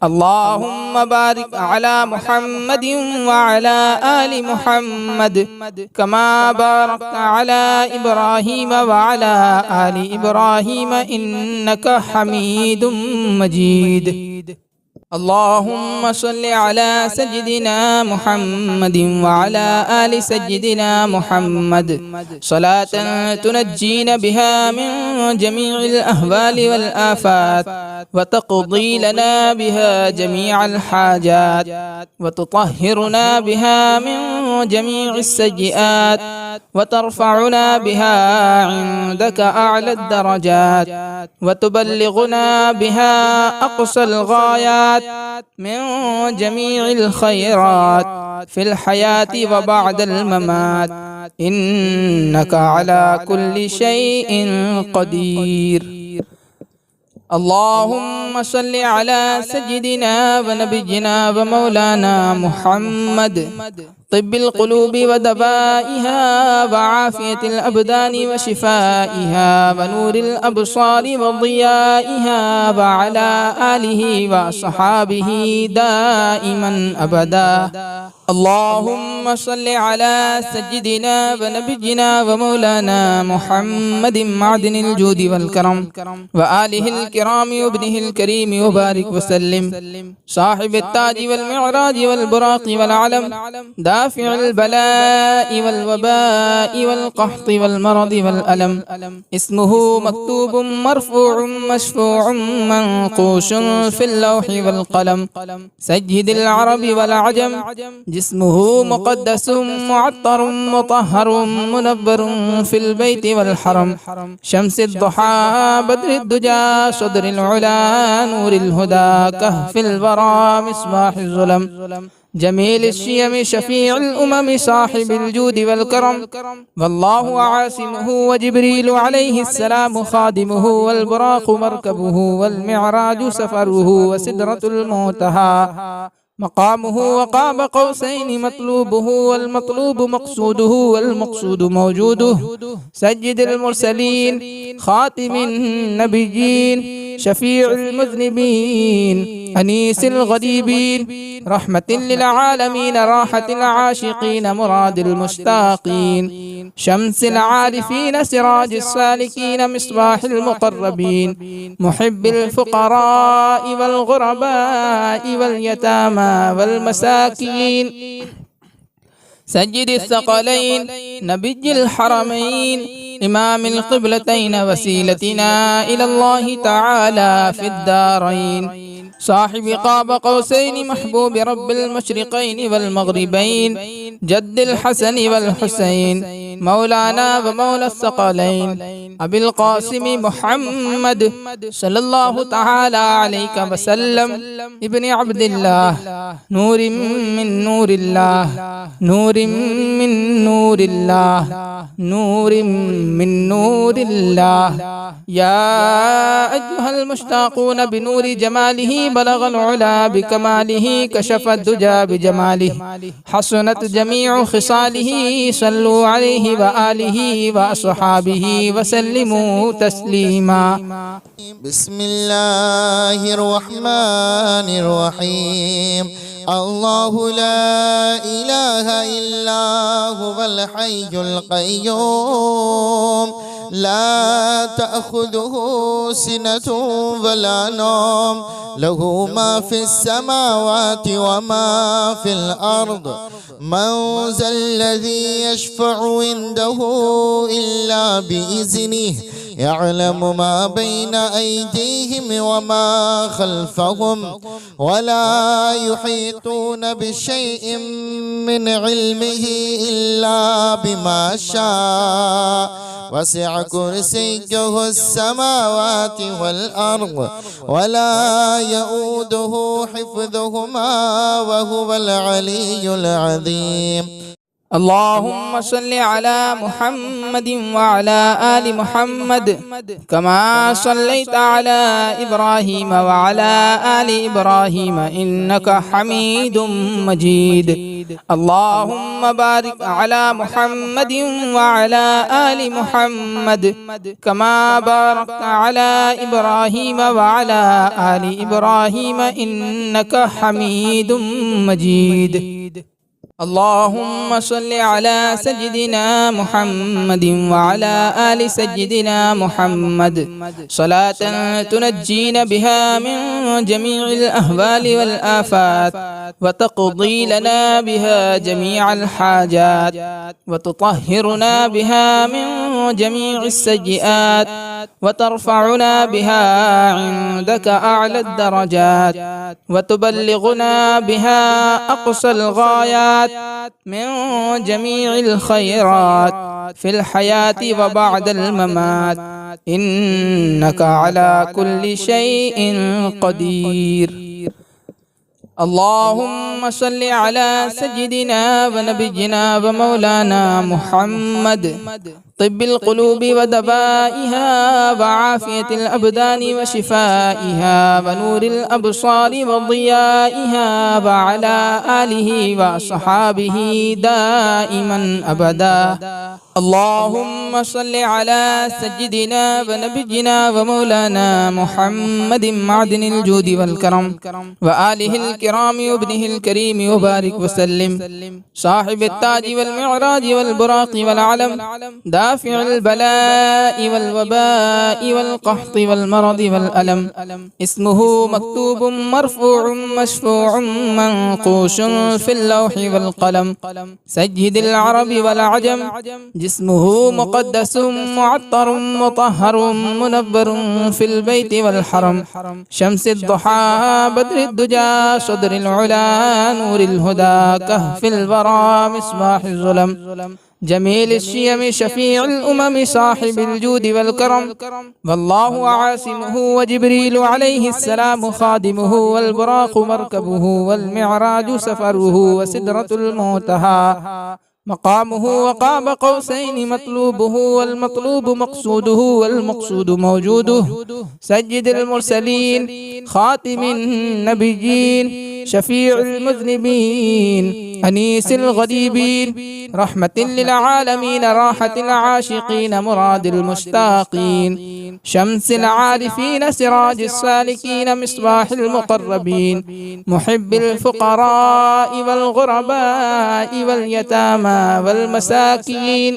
اللهم بارك على محمد وعلى آل محمد كما باركت على إبراهيم وعلى آل إبراهيم إنك حميد مجيد. اللهم صل على سيدنا محمد وعلى آل سيدنا محمد صلاة تنجينا بها من جميع الأهوال والآفات وتقضي لنا بها جميع الحاجات وتطهرنا بها من جميع السيئات وترفعنا بها عندك أعلى الدرجات وتبلغنا بها أقصى الغايات من جميع الخيرات في الحياة وبعد الممات إنك على كل شيء قدير. اللهم صل على سيدنا ونبينا ومولانا محمد طب القلوب ودوائها وعافية الأبدان وشفائها ونور الأبصار وضيائها وعلى آله وصحابه دائما أبدا. اللهم صل على سيدنا ونبينا ومولانا محمد معدن الجود والكرم وآله الكرام وابنه الكريم وبارك وسلم صاحب التاج والمعراج والبراق والعلم دافع البلاء والوباء والقحط والمرض والألم اسمه مكتوب مرفوع مشفوع منقوش في اللوح والقلم سيد العرب والعجم جسمه مقدس معطر مطهر منبر في البيت والحرم شمس الضحى بدر الدجى صدر العلا نور الهدى كهف الورى مصباح الظلم جميل الشيم شفيع الأمم صاحب الجود والكرم والله عاصمه وجبريل عليه السلام خادمه والبراق مركبه والمعراج سفره وسدرة المنتهى مقامه وقاب قوسين مطلوبه والمطلوب مقصوده والمقصود موجوده سيد المرسلين خاتم النبيين شفيع المذنبين أنيس الغريبين رحمة للعالمين راحة العاشقين مراد المشتاقين شمس العارفين سراج السالكين مصباح المقربين محب الفقراء والغرباء واليتامى والمساكين سيد الثقلين نبي الحرمين إمام القبلتين وسيلتنا إلى الله تعالى في الدارين صاحب قاب قوسين محبوب رب المشرقين والمغربين جد الحسن والحسين مولانا ومولى الثقلين أبي القاسم محمد صلى الله تعالى عليك وسلم ابن عبد الله نور من نور الله نور من نور الله نور من نور الله يا أيها المشتاقون بنور جماله بلغ العلا بكماله كشف الدجى بجماله حسنت جميع خصاله صلوا عليه وآله وأصحابه وسلموا تسليما. بسم الله الرحمن الرحيم. الله لا إله إلا هو الحي القيوم لا تأخذه سنة ولا نوم له ما في السماوات وما في الأرض من ذا الذي يشفع عنده إلا بإذنه يعلم ما بين أيديهم وما خلفهم ولا يحيطون بشيء من علمه إلا بما شاء وسع كرسيه السماوات والأرض ولا يؤوده حفظهما وهو العلي العظيم. اللهم صل على محمد وعلى آل محمد كما صليت على إبراهيم وعلى آل إبراهيم إنك حميد مجيد. اللهم بارك على محمد وعلى آل محمد كما باركت على إبراهيم وعلى آل إبراهيم إنك حميد مجيد. اللهم صل على سيدنا محمد وعلى آل سيدنا محمد صلاة تنجينا بها من جميع الأهوال والآفات وتقضي لنا بها جميع الحاجات وتطهرنا بها من جميع السيئات وترفعنا بها عندك أعلى الدرجات وتبلغنا بها أقصى الغايات من جميع الخيرات في الحياة وبعد الممات إنك على كل شيء قدير. اللهم صل على سيدنا ونبينا ومولانا محمد طب القلوب ودوائها وعافية الأبدان وشفائها ونور الأبصار وضيائها وعلى آله وصحابه دائما أبدا. اللهم صل على سيدنا ونبينا ومولانا محمد معدن الجود والكرم وآله الكرام وابنه الكريم وبارك وسلم صاحب التاج والمعراج والبراق والعلم دافع البلاء والوباء والقحط والمرض والألم اسمه مكتوب مرفوع مشفوع منقوش في اللوح والقلم سيد العرب والعجم جسمه مقدس معطر مطهر منبر في البيت والحرم شمس الضحى بدر الدجى صدر العلا نور الهدى كهف الورى مصباح الظلم جميل الشيم شفيع الأمم صاحب الجود والكرم والله عاصمه وجبريل عليه السلام خادمه والبراق مركبه والمعراج سفره وسدرة المنتهى مقامه وقاب قوسين مطلوبه والمطلوب مقصوده والمقصود موجوده سيد المرسلين خاتم النبيين شفيع المذنبين أنيس الغريبين رحمة للعالمين راحة العاشقين مراد المشتاقين شمس العارفين سراج السالكين مصباح المقربين محب الفقراء والغرباء واليتامى والمساكين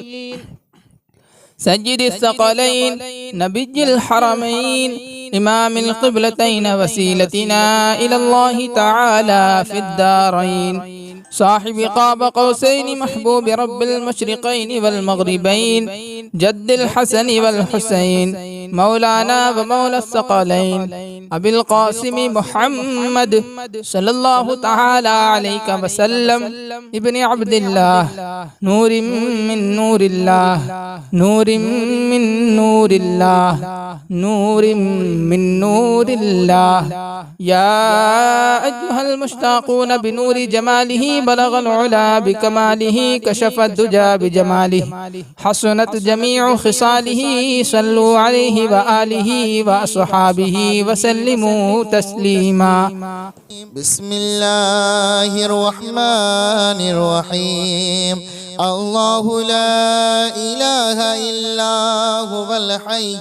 سيد الثقلين نبي الحرمين إمام القبلتين وسيلتنا إلى الله تعالى في الدارين صاحب قاب قوسين محبوب رب المشرقين والمغربين جد الحسن والحسين مولانا ومولى الثقلين أبي القاسم محمد صلى الله تعالى عليك وسلم ابن عبد الله نور من نور الله نور من نور الله نور من نور الله يا أيها المشتاقون بنور جماله بلغ العلا بكماله كشف الدجى بجماله حسنت جميع خصاله صلوا عليه وآله وأصحابه وسلموا تسليما. بسم الله الرحمن الرحيم. الله لا إله إلا هو الحي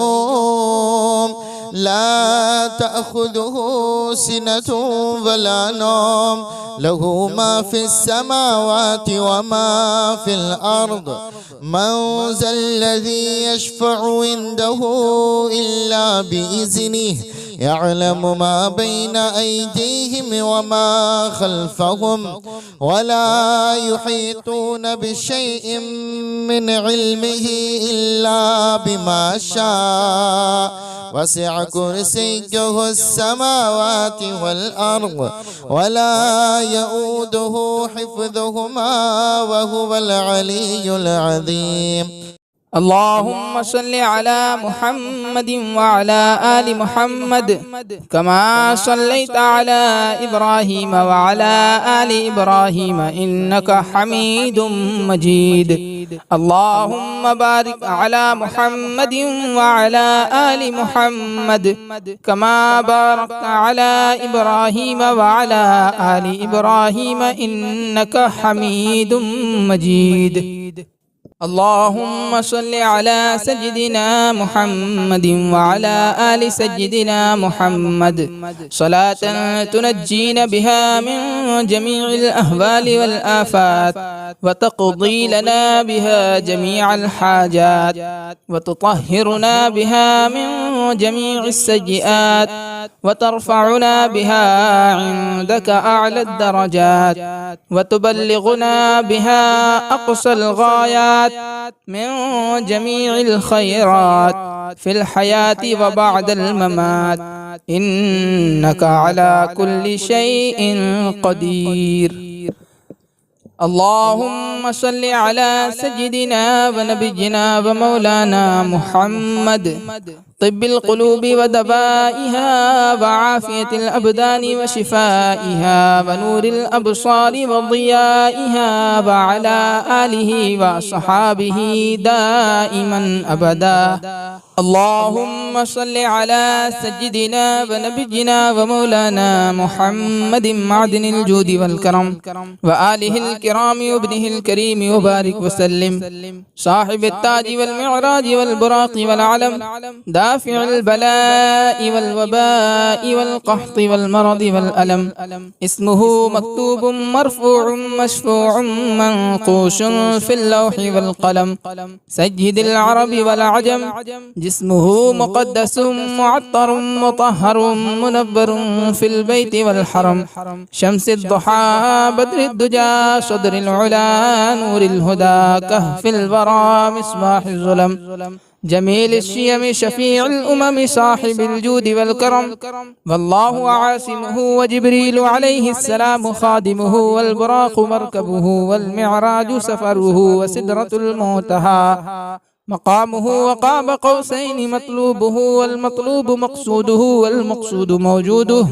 القيوم لا تأخذه سنة ولا نوم له ما في السماوات وما في الأرض من ذا الذي يشفع عنده إلا بإذنه يعلم ما بين أيديهم وما خلفهم ولا يحيطون بشيء من علمه إلا بما شاء وسع كرسيه السماوات والأرض ولا يؤوده حفظهما وهو العلي العظيم. اللهم صل على محمد وعلى آل محمد كما صليت على إبراهيم وعلى آل إبراهيم إنك حميد مجيد. اللهم بارك على محمد وعلى آل محمد كما باركت على إبراهيم وعلى آل إبراهيم إنك حميد مجيد. اللهم صل على سيدنا محمد وعلى آل سيدنا محمد صلاة تنجينا بها من جميع الأهوال والآفات وتقضي لنا بها جميع الحاجات وتطهرنا بها من جميع السيئات وترفعنا بها عندك أعلى الدرجات وتبلغنا بها أقصى الغايات من جميع الخيرات في الحياة وبعد الممات إنك على كل شيء قدير. اللهم صل على سيدنا ونبينا ومولانا محمد طب القلوب ودوائها وعافية الأبدان وشفائها ونور الأبصار وضيائها وعلى آله وصحابه دائما أبدا. اللهم صل على سيدنا ونبينا ومولانا محمد معدن الجود والكرم وآله الكرام وابنه الكريم وبارك وسلم صاحب التاج والمعراج والبراق والعلم دافع البلاء والوباء والقحط والمرض والألم اسمه مكتوب مرفوع مشفوع منقوش في اللوح والقلم سيد العرب والعجم جسمه مقدس معطر مطهر منبر في البيت والحرم شمس الضحى بدر الدجى صدر العلا نور الهدى كهف الورى مصباح الظلم جميل الشيم شفيع الأمم صاحب الجود والكرم والله عاصمه وجبريل عليه السلام خادمه والبراق مركبه والمعراج سفره وسدرة المنتهى مقامه وقاب قوسين مطلوبه والمطلوب مقصوده والمقصود موجوده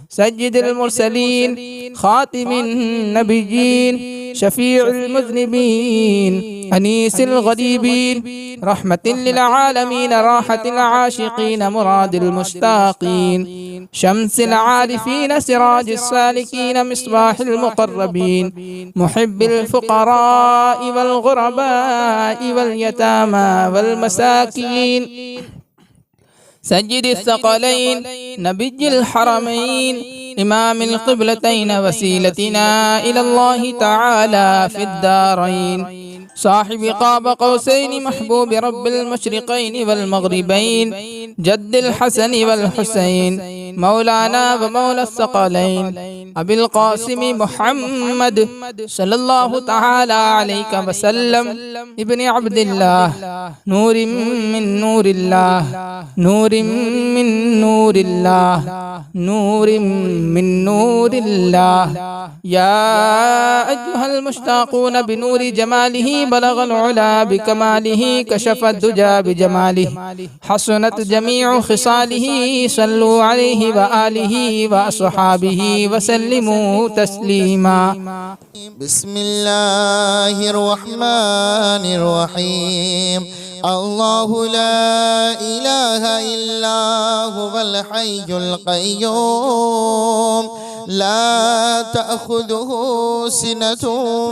سيد المرسلين خاتم النبيين شفيع المذنبين أنيس الغريبين رحمة للعالمين راحة العاشقين مراد المشتاقين شمس العارفين سراج السالكين مصباح المقربين محب الفقراء والغرباء واليتامى والمساكين سيد الثقلين نبي الحرمين إمام القبلتين وسيلتنا إلى الله تعالى في الدارين صاحب قاب قوسين محبوب رب المشرقين والمغربين جد الحسن والحسين مولانا ومولى الثقلين أبي القاسم محمد صلى الله تعالى عليك وسلم ابن عبد الله نور من نور الله نور من نور الله نور من نور الله يا أيها المشتاقون بنور جماله بلغ العلا بكماله كشف الدجى بجماله حسنت جميع خصاله صلوا عليه وآله وأصحابه وسلموا تسليما. بسم الله الرحمن الرحيم. الله لا إله إلا هو الحي القيوم لا تأخذه سنة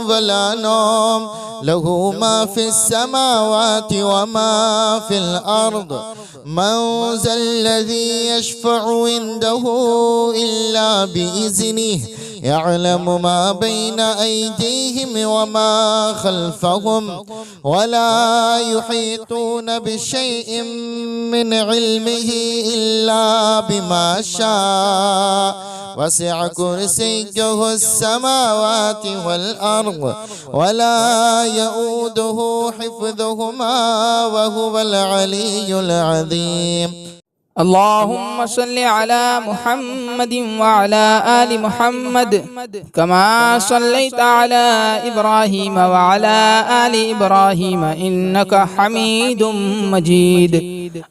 ولا نوم له ما في السماوات وما في الأرض من ذا الذي يشفع عنده إلا بإذنه يعلم ما بين أيديهم وما خلفهم ولا يحيطون بشيء من علمه إلا بما شاء وسع كرسيه السماوات والأرض ولا يؤوده حفظهما وهو العلي العظيم. اللهم صل على محمد وعلى آل محمد كما صليت على إبراهيم وعلى آل إبراهيم إنك حميد مجيد.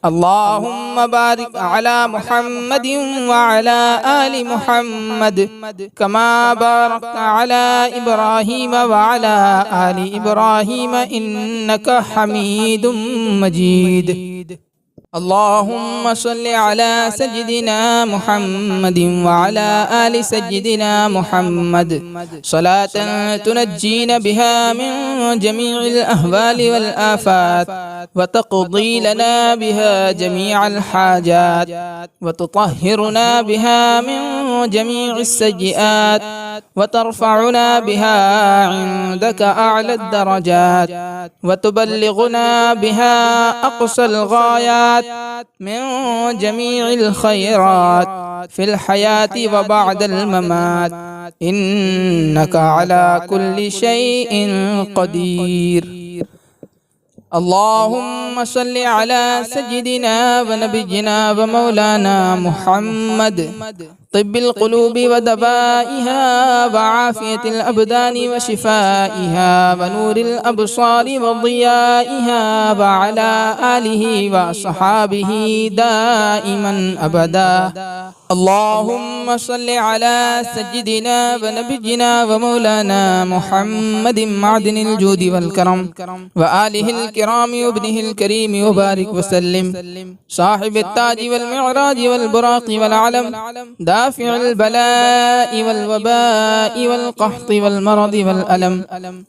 اللهم بارك على محمد وعلى آل محمد كما باركت على إبراهيم وعلى آل إبراهيم إنك حميد مجيد. اللهم صل على سيدنا محمد وعلى آل سيدنا محمد صلاة تنجينا بها من جميع الأهوال والآفات وتقضي لنا بها جميع الحاجات وتطهرنا بها من جميع السيئات وترفعنا بها عندك أعلى الدرجات وتبلغنا بها أقصى الغايات من جميع الخيرات في الحياة وبعد الممات إنك على كل شيء قدير. اللهم صل على سيدنا ونبينا ومولانا محمد طب القلوب ودوائها وعافية الأبدان وشفائها ونور الأبصار وضيائها وعلى آله وصحابه دائما أبدا. اللهم صل على سيدنا ونبينا ومولانا محمد معدن الجود والكرم وآله الكرام وابنه الكريم وبارك وسلم صاحب التاج والمعراج والبراق والعلم دافع البلاء والوباء والقحط والمرض والألم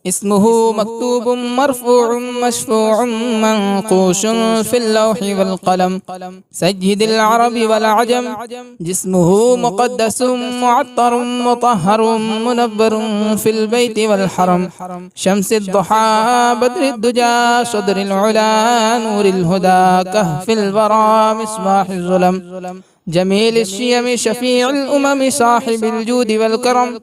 اسمه مكتوب مرفوع مشفوع منقوش في اللوح والقلم سيد العرب والعجم جسمه مقدس معطر مطهر منبر في البيت والحرم شمس الضحى بدر الدجى صدر العلا نور الهدى كهف الورى مصباح الظلم جميل الشيم شفيع الأمم صاحب الجود والكرم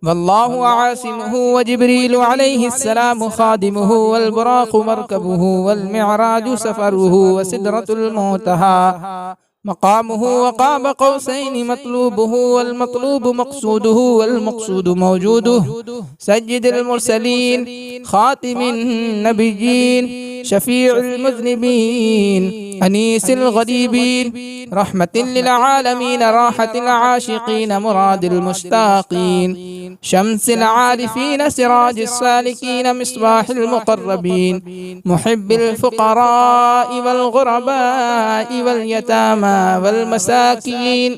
والله عاصمه وجبريل عليه السلام خادمه والبراق مركبه والمعراج سفره وسدرة المنتهى مقامه وقاب قوسين مطلوبه والمطلوب مقصوده والمقصود موجوده سيد المرسلين خاتم النبيين شفيع المذنبين أنيس الغريبين رحمة للعالمين راحة العاشقين مراد المشتاقين شمس العارفين سراج السالكين مصباح المقربين محب الفقراء والغرباء واليتامى والمساكين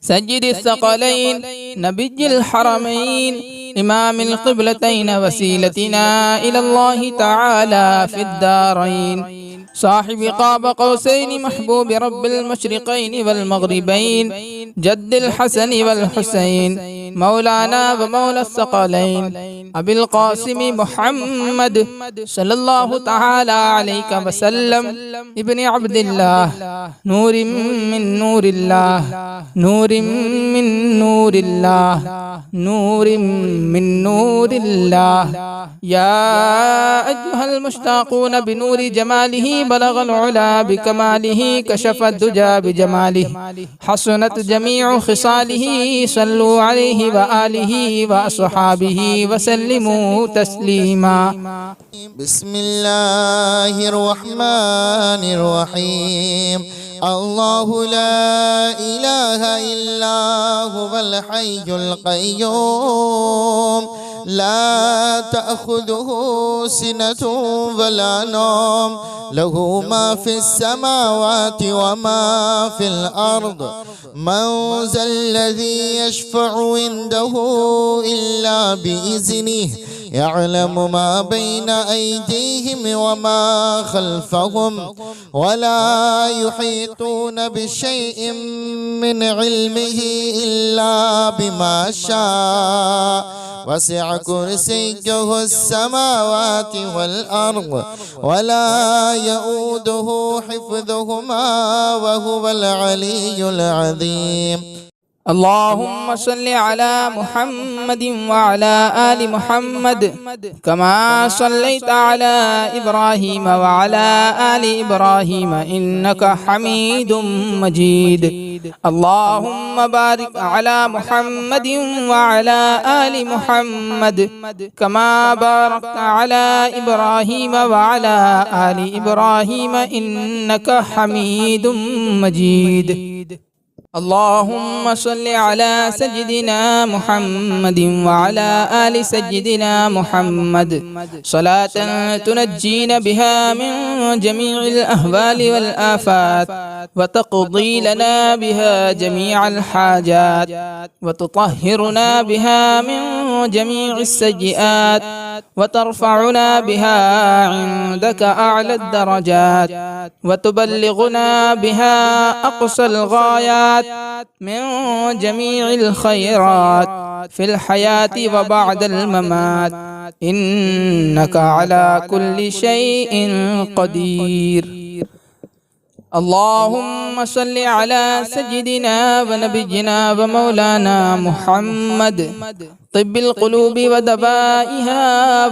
سيد الثقلين نبي الحرمين إمام القبلتين وسيلتنا إلى الله تعالى في الدارين صاحب قاب قوسين محبوب رب المشرقين والمغربين جد الحسن والحسين مولانا ومولى الثقلين أبي القاسم محمد صلى الله تعالى عليك وسلم ابن عبد الله نور من نور الله نور من نور الله نور من نور الله يا أيها المشتاقون بنور جماله بلغ العلا بكماله كشف الدجى بجماله حسنت جميع خصاله صلوا عليه وآله وأصحابه وسلموا تسليما. بسم الله الرحمن الرحيم. الله لا إله إلا هو الحي القيوم لا تأخذه سنة ولا نوم له ما في السماوات وما في الأرض من ذا الذي يشفع عنده إلا بإذنه يعلم ما بين أيديهم وما خلفهم ولا يحيطون بشيء من علمه إلا بما شاء وسع كرسيه السماوات والأرض ولا يؤوده حفظهما وهو العلي العظيم. اللهم صل على محمد وعلى آل محمد كما صليت على إبراهيم وعلى آل إبراهيم إنك حميد مجيد. اللهم بارك على محمد وعلى آل محمد كما باركت على إبراهيم وعلى آل إبراهيم إنك حميد مجيد. اللهم صل على سيدنا محمد وعلى آل سيدنا محمد صلاة تنجينا بها من جميع الأهوال والآفات وتقضي لنا بها جميع الحاجات وتطهرنا بها من جميع السيئات وترفعنا بها عندك أعلى الدرجات وتبلغنا بها أقصى الغايات من جميع الخيرات في الحياة وبعد الممات إنك على كل شيء قدير. اللهم صل على سيدنا ونبينا ومولانا محمد طب القلوب ودوائها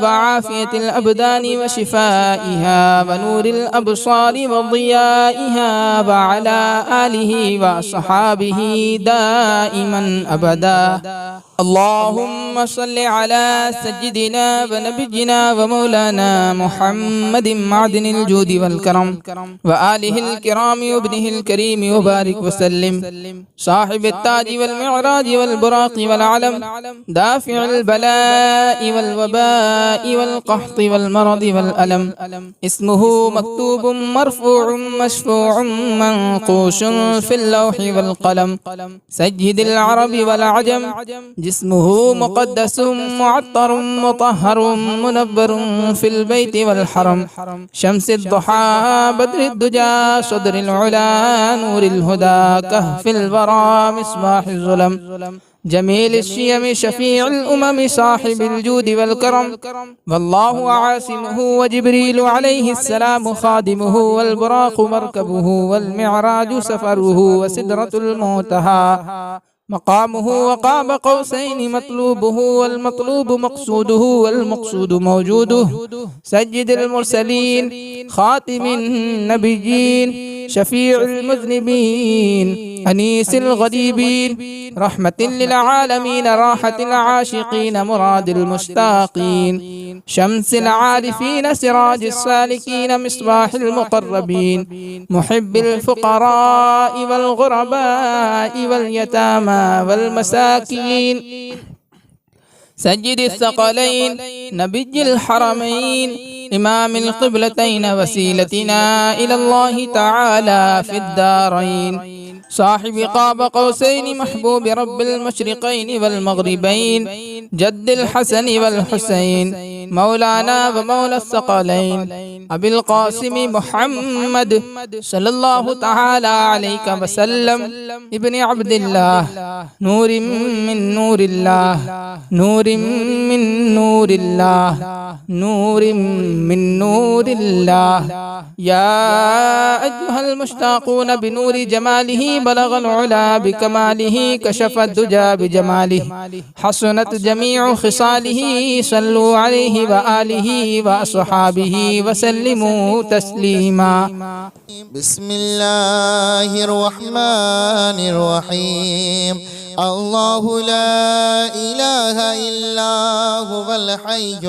وعافية الأبدان وشفائها ونور الأبصار وضيائها وعلى آله وصحابه دائما أبدا. اللهم صل على سيدنا ونبينا ومولانا محمد معدن الجود والكرم وآله الكرام وابنه الكريم وبارك وسلم صاحب التاج والمعراج والبراق والعلم دافع البلاء والوباء والقحط والمرض والألم اسمه مكتوب مرفوع مشفوع منقوش في اللوح والقلم سيد العرب والعجم جسمه مقدس معطر مطهر منبر في البيت والحرم شمس الضحى بدر الدجى صدر العلا نور الهدى كهف الورى مصباح الظلم جميل الشيم شفيع الأمم صاحب الجود والكرم والله عاصمه وجبريل عليه السلام خادمه والبراق مركبه والمعراج سفره وسدرة المنتهى مقامه وقاب قوسين مطلوبه والمطلوب مقصوده والمقصود موجوده سيد المرسلين خاتم النبيين شفيع المذنبين أنيس الغريبين رحمة للعالمين راحة العاشقين مراد المشتاقين شمس العارفين سراج السالكين مصباح المقربين محب الفقراء والغرباء واليتامى والمساكين سيد الثقلين نبي الحرمين إمام القبلتين وسيلتنا إلى الله تعالى في الدارين صاحب قاب قوسين محبوب رب المشرقين والمغربين جد الحسن والحسين مولانا ومولى الثقلين أبي القاسم محمد صلى الله تعالى عليك وسلم ابن عبد الله نور من نور الله نور من نور الله نور من نور الله يا أيها المشتاقون بنور جماله بلغ العلا بكماله كشف الدجى بجماله حسنت جميع خصاله صلوا عليه وآله وأصحابه وسلموا تسليما. بسم الله الرحمن الرحيم. الله لا إله إلا هو الحي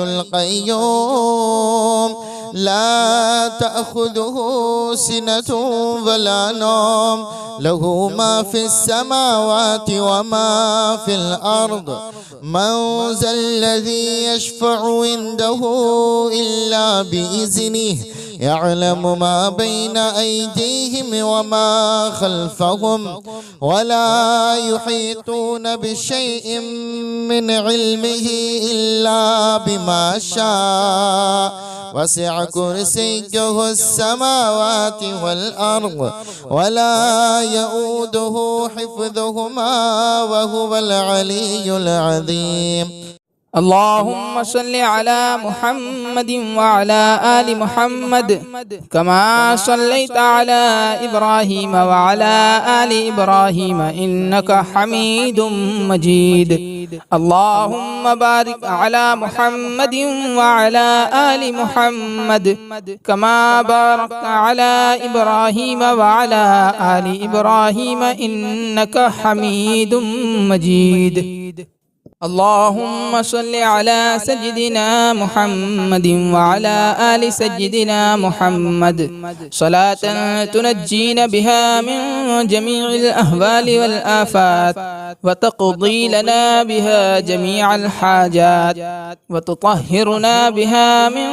القيوم لا تأخذه سنة ولا نوم له ما في السماوات وما في الأرض من ذا الذي يشفع عنده إلا بإذنه يعلم ما بين أيديهم وما خلفهم ولا يحيطون بشيء من علمه إلا بما شاء وسع كرسيه السماوات والأرض ولا يؤوده حفظهما وهو العلي العظيم. اللهم صل على محمد وعلى آل محمد كما صليت على إبراهيم وعلى آل إبراهيم إنك حميد مجيد. اللهم بارك على محمد وعلى آل محمد كما باركت على إبراهيم وعلى آل إبراهيم إنك حميد مجيد. اللهم صل على سيدنا محمد وعلى آل سيدنا محمد صلاة تنجينا بها من جميع الأهوال والآفات وتقضي لنا بها جميع الحاجات وتطهرنا بها من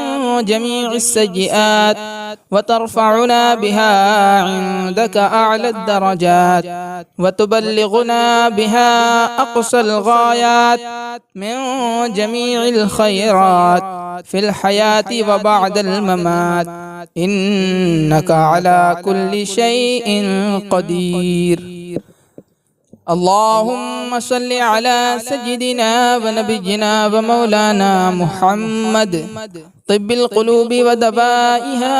جميع السيئات وترفعنا بها عندك أعلى الدرجات وتبلغنا بها أقصى الغايات من جميع الخيرات في الحياة وبعد الممات إنك على كل شيء قدير. اللهم صل على سيدنا ونبينا ومولانا محمد طب القلوب ودبائها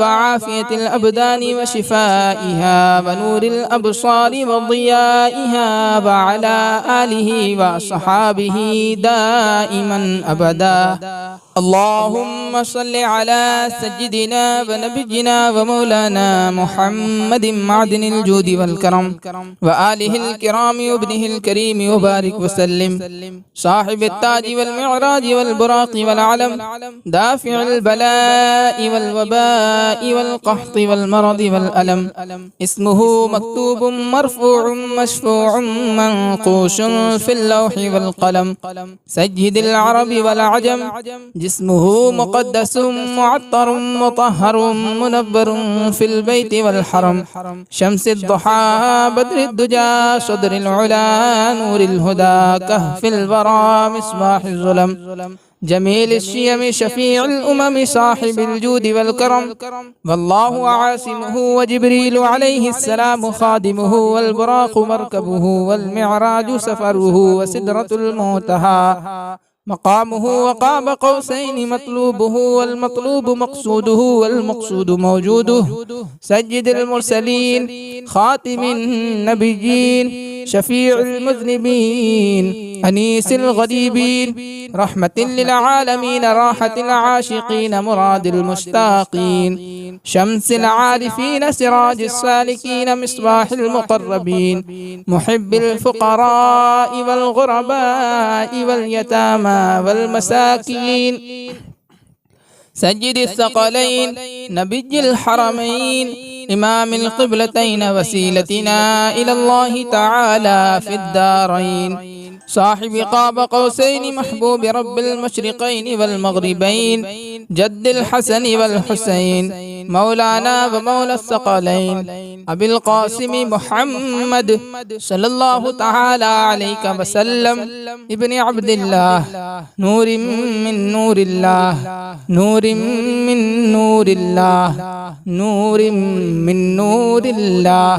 وعافية الأبدان وشفائها ونور الأبصار وضيائها وعلى آله وصحابه دائما أبدا. اللهم صل على سيدنا ونبينا ومولانا محمد معدن الجود والكرم وآله الكرام وابنه الكريم وبارك وسلم صاحب التاج والمعراج والبراق والعلم دافع البلاء والوباء والقحط والمرض والألم اسمه مكتوب مرفوع مشفوع منقوش في اللوح والقلم سيد العرب والعجم جسمه مقدس معطر مطهر منبر في البيت والحرم شمس الضحى بدر الدجى صدر العلا نور الهدى كهف الورى مصباح الظلم جميل الشيم شفيع الأمم صاحب الجود والكرم والله عاصمه وجبريل عليه السلام خادمه والبراق مركبه والمعراج سفره وسدرة المنتهى مقامه وقاب قوسين مطلوبه والمطلوب مقصوده والمقصود موجوده سيد المرسلين خاتم النبيين شفيع المذنبين أنيس الغريبين رحمة للعالمين راحة العاشقين مراد المشتاقين شمس العارفين سراج السالكين مصباح المقربين محب الفقراء والغرباء واليتامى والمساكين سيد الثقلين نبي الحرمين إمام القبلتين وسيلتنا إلى الله تعالى في الدارين صاحب قاب قوسين محبوب رب المشرقين والمغربين جد الحسن والحسين مولانا ومولى الثقلين أبي القاسم محمد صلى الله تعالى عليك وسلم ابن عبد الله نور من نور الله نور من نور الله نور من نور الله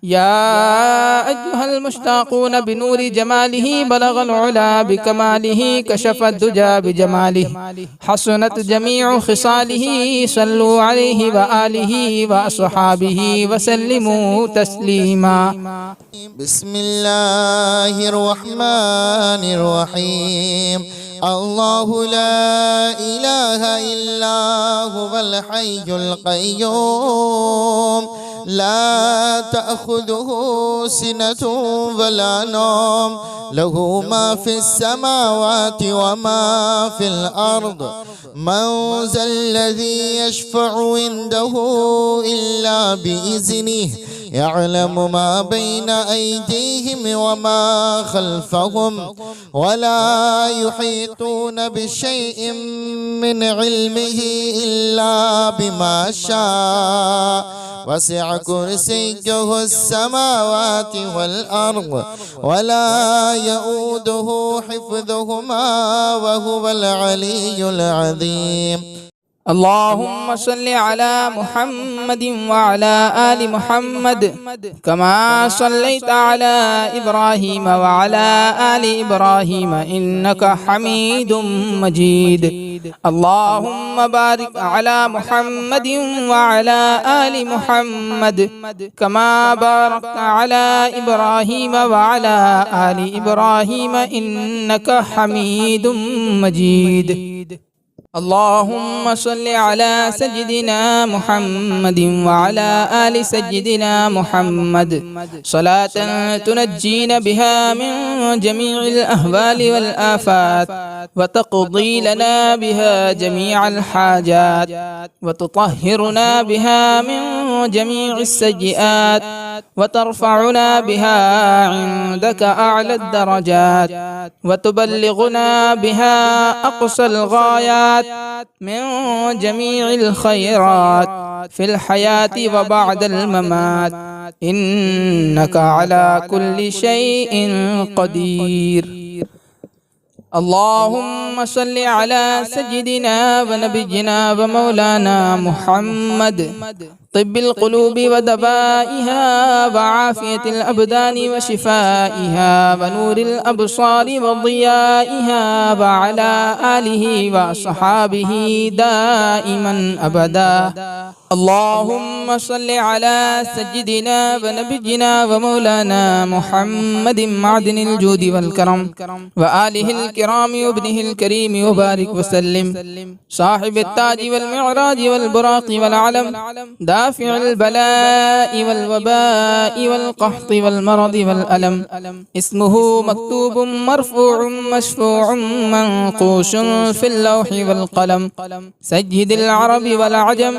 يا أيها المشتاقون بنور جماله بلغ العلا بكماله كشف الدجى بجماله حسنت جميع خصاله صلوا عليه وآله وأصحابه وسلموا تسليما. بسم الله الرحمن الرحيم. الله لا إله إلا هو الحي القيوم لا تأخذه سنة ولا نوم له ما في السماوات وما في الأرض من ذا الذي يشفع عنده إلا بإذنه يعلم ما بين أيديهم وما خلفهم ولا يحيطون بشيء من علمه إلا بما شاء وسع كرسيه السماوات والأرض ولا يؤوده حفظهما وهو العلي العظيم. اللهم صل على محمد وعلى آل محمد كما صليت على إبراهيم وعلى آل إبراهيم إنك حميد مجيد. اللهم بارك على محمد وعلى آل محمد كما باركت على إبراهيم وعلى آل إبراهيم إنك حميد مجيد. اللهم صل على سيدنا محمد وعلى آل سيدنا محمد صلاة تنجينا بها من جميع الأهوال والآفات وتقضي لنا بها جميع الحاجات وتطهرنا بها من جميع السيئات وترفعنا بها عندك أعلى الدرجات وتبلغنا بها أقصى الغايات من جميع الخيرات في الحياة وبعد الممات إنك على كل شيء قدير. اللهم صل على سيدنا ونبينا ومولانا محمد طب القلوب ودبائها وعافية الأبدان وشفائها ونور الأبصار وضيائها وعلى آله وصحابه دائما أبدا. اللهم صل على سيدنا ونبينا ومولانا محمد معدن الجود والكرم وآله الكرام وابنه الكريم وبارك وسلم صاحب التاج والمعراج والبراق والعلم دافع البلاء والوباء والقحط والمرض والألم اسمه مكتوب مرفوع مشفوع منقوش في اللوح والقلم سيد العرب والعجم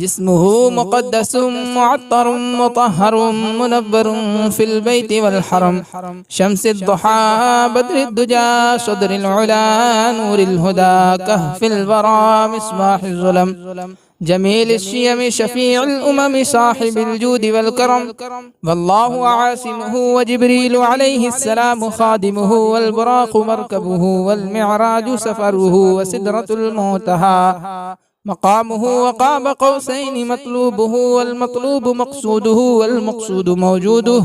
جسمه مقدس معطر مطهر منور في البيت والحرم شمس الضحى بدر الدجى صدر العلا نور الهدى كهف الورى مصباح الظلم جميل الشيم شفيع الأمم صاحب الجود والكرم والله عاصمه وجبريل عليه السلام خادمه والبراق مركبه والمعراج سفره وسدرة المنتهى مقامه وقاب قوسين مطلوبه والمطلوب مقصوده والمقصود موجوده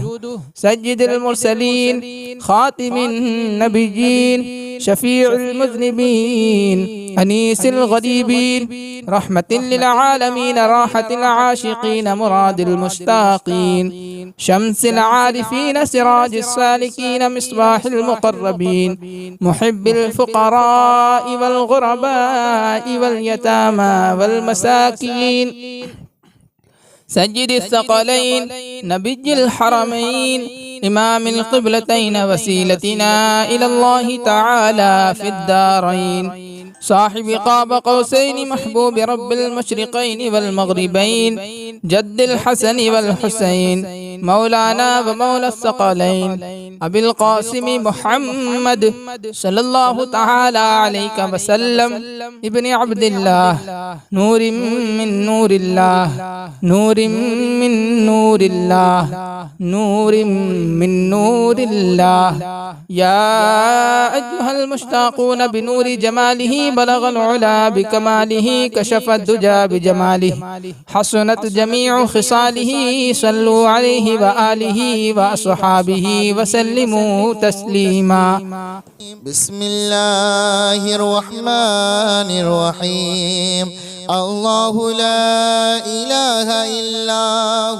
سيد المرسلين خاتم النبيين شفيع المذنبين أنيس الغريبين رحمة للعالمين راحة العاشقين مراد المشتاقين شمس العارفين سراج السالكين مصباح المقربين محب الفقراء والغرباء واليتامى والمساكين سيد الثقلين نبي الحرمين إمام القبلتين وسيلتنا إلى الله تعالى في الدارين صاحب قاب قوسين محبوب رب المشرقين والمغربين جد الحسن والحسين مولانا ومولى الثقلين أبي القاسم محمد صلى الله تعالى عليك وسلم ابن عبد الله نور من نور الله نور من نور الله نور من نور الله يا أيها المشتاقون بنور جماله بلغ العلا بكماله كشف الدجى بجماله حسنت جميع خصاله صلوا عليه وآله وأصحابه وسلموا تسليما. بسم الله الرحمن الرحيم. الله لا إله إلا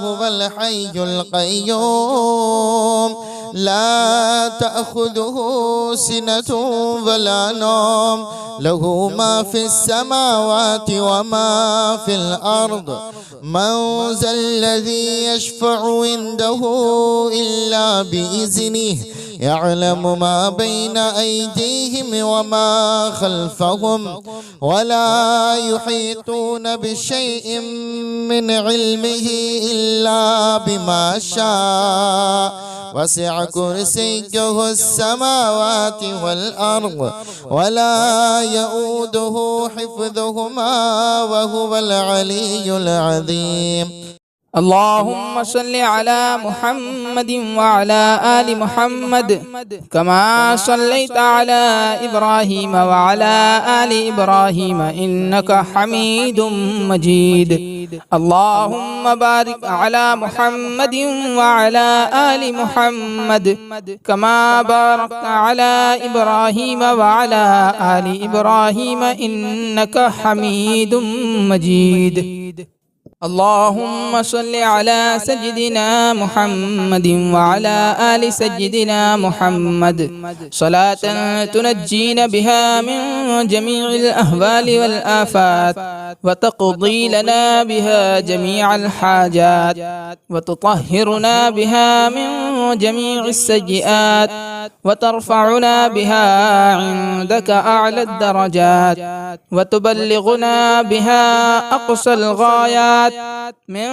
هو الحي القيوم لا تأخذه سنة ولا نوم له ما في السماوات وما في الأرض من ذا الذي يشفع عنده إلا بإذنه يعلم ما بين أيديهم وما خلفهم ولا يحيطون بشيء من علمه إلا بما شاء وسع كرسيه السماوات والأرض ولا يؤوده حفظهما وهو العلي العظيم. اللهم صل على محمد وعلى آل محمد كما صليت على إبراهيم وعلى آل إبراهيم إنك حميد مجيد. اللهم بارك على محمد وعلى آل محمد كما باركت على إبراهيم وعلى آل إبراهيم إنك حميد مجيد. اللهم صل على سيدنا محمد وعلى آل سيدنا محمد صلاة تنجينا بها من جميع الأهوال والآفات وتقضي لنا بها جميع الحاجات وتطهرنا بها من جميع السيئات وترفعنا بها عندك أعلى الدرجات وتبلغنا بها أقصى الغايات من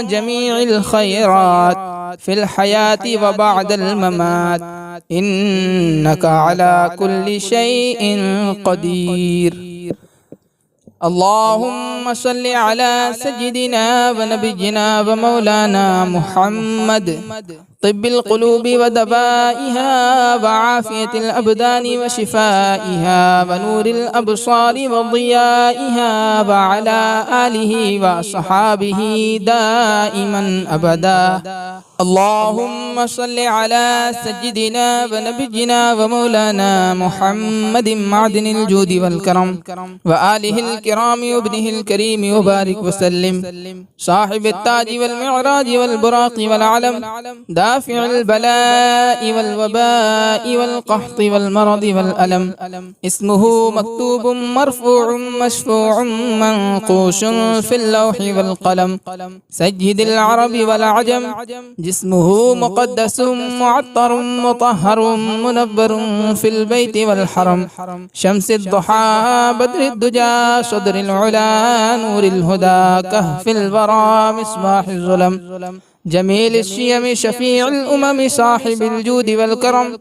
جميع الخيرات في الحياة وبعد الممات إنك على كل شيء قدير. اللهم صل على سيدنا ونبينا ومولانا محمد طب القلوب ودوائها وعافية الأبدان وشفائها ونور الأبصار وضيائها وعلى آله وصحابه دائما أبدا. اللهم صل على سيدنا ونبينا ومولانا محمد معدن الجود والكرم وآله الكرام وابنه الكريم وبارك وسلم صاحب التاج والمعراج والبراق والعلم دافع البلاء والوباء والقحط والمرض والألم اسمه مكتوب مرفوع مشفوع منقوش في اللوح والقلم سيد العرب والعجم جسمه مقدس معطر مطهر منبر في البيت والحرم شمس الضحى بدر الدجى صدر العلا نور الهدى كهف الورى مصباح الظلم جميل الشيم شفيع الأمم صاحب الجود والكرم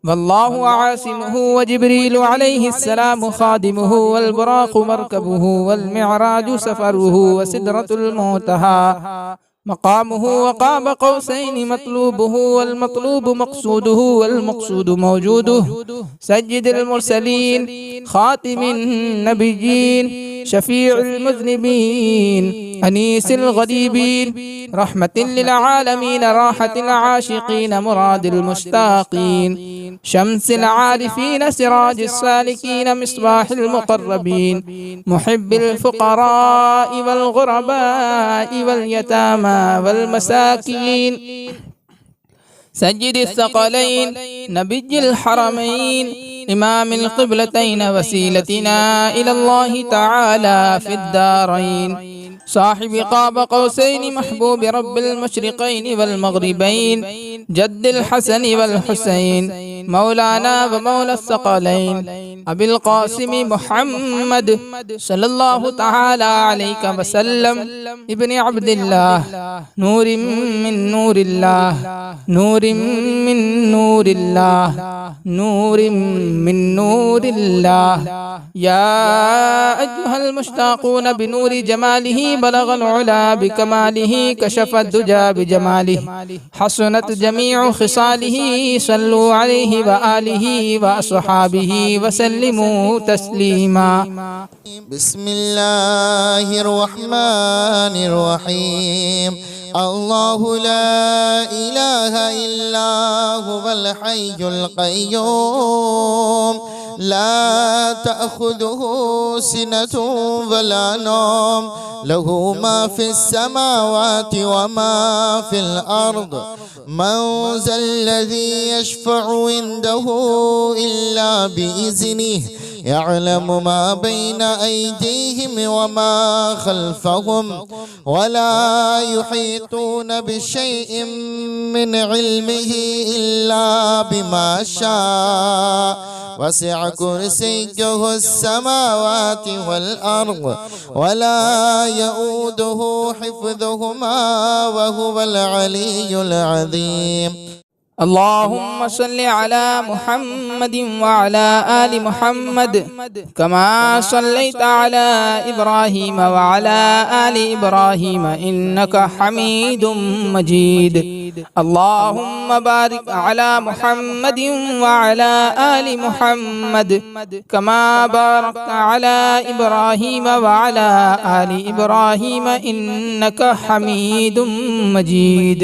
والله عاصمه وجبريل عليه السلام خادمه والبراق مركبه والمعراج سفره وسدرة المنتهى مقامه وقاب قوسين مطلوبه والمطلوب مقصوده والمقصود موجوده سيد المرسلين خاتم النبيين شفيع المذنبين أنيس الغريبين رحمة للعالمين راحة العاشقين مراد المشتاقين شمس العارفين سراج السالكين مصباح المقربين محب الفقراء والغرباء واليتامى والمساكين سيد الثقلين نبي الحرمين إمام القبلتين وسيلتنا إلى الله تعالى في الدارين صاحب قاب قوسين محبوب رب المشرقين والمغربين جد الحسن والحسين مولانا ومولى الثقلين أبي القاسم محمد صلى الله تعالى عليك وسلم ابن عبد الله نور من نور الله نور من نور الله نور من نور الله يا أيها المشتاقون بنور جماله بلغ العلا بكماله كشف الدجى بجماله حسنت جميع خصاله صلوا عليه وآله وأصحابه وسلموا تسليما. بسم الله الرحمن الرحيم. الله لا إله إلا هو الحي القيوم لا تأخذه سنة ولا نوم له ما في السماوات وما في الأرض من ذا الذي يشفع عنده إلا بإذنه يعلم ما بين أيديهم وما خلفهم ولا يحيطون بشيء من علمه إلا بما شاء وسع كرسيه السماوات والأرض ولا يؤوده حفظهما وهو العلي العظيم. اللهم صل على محمد وعلى آل محمد كما صليت على إبراهيم وعلى آل إبراهيم إنك حميد مجيد. اللهم بارك على محمد وعلى آل محمد كما باركت على إبراهيم وعلى آل إبراهيم إنك حميد مجيد.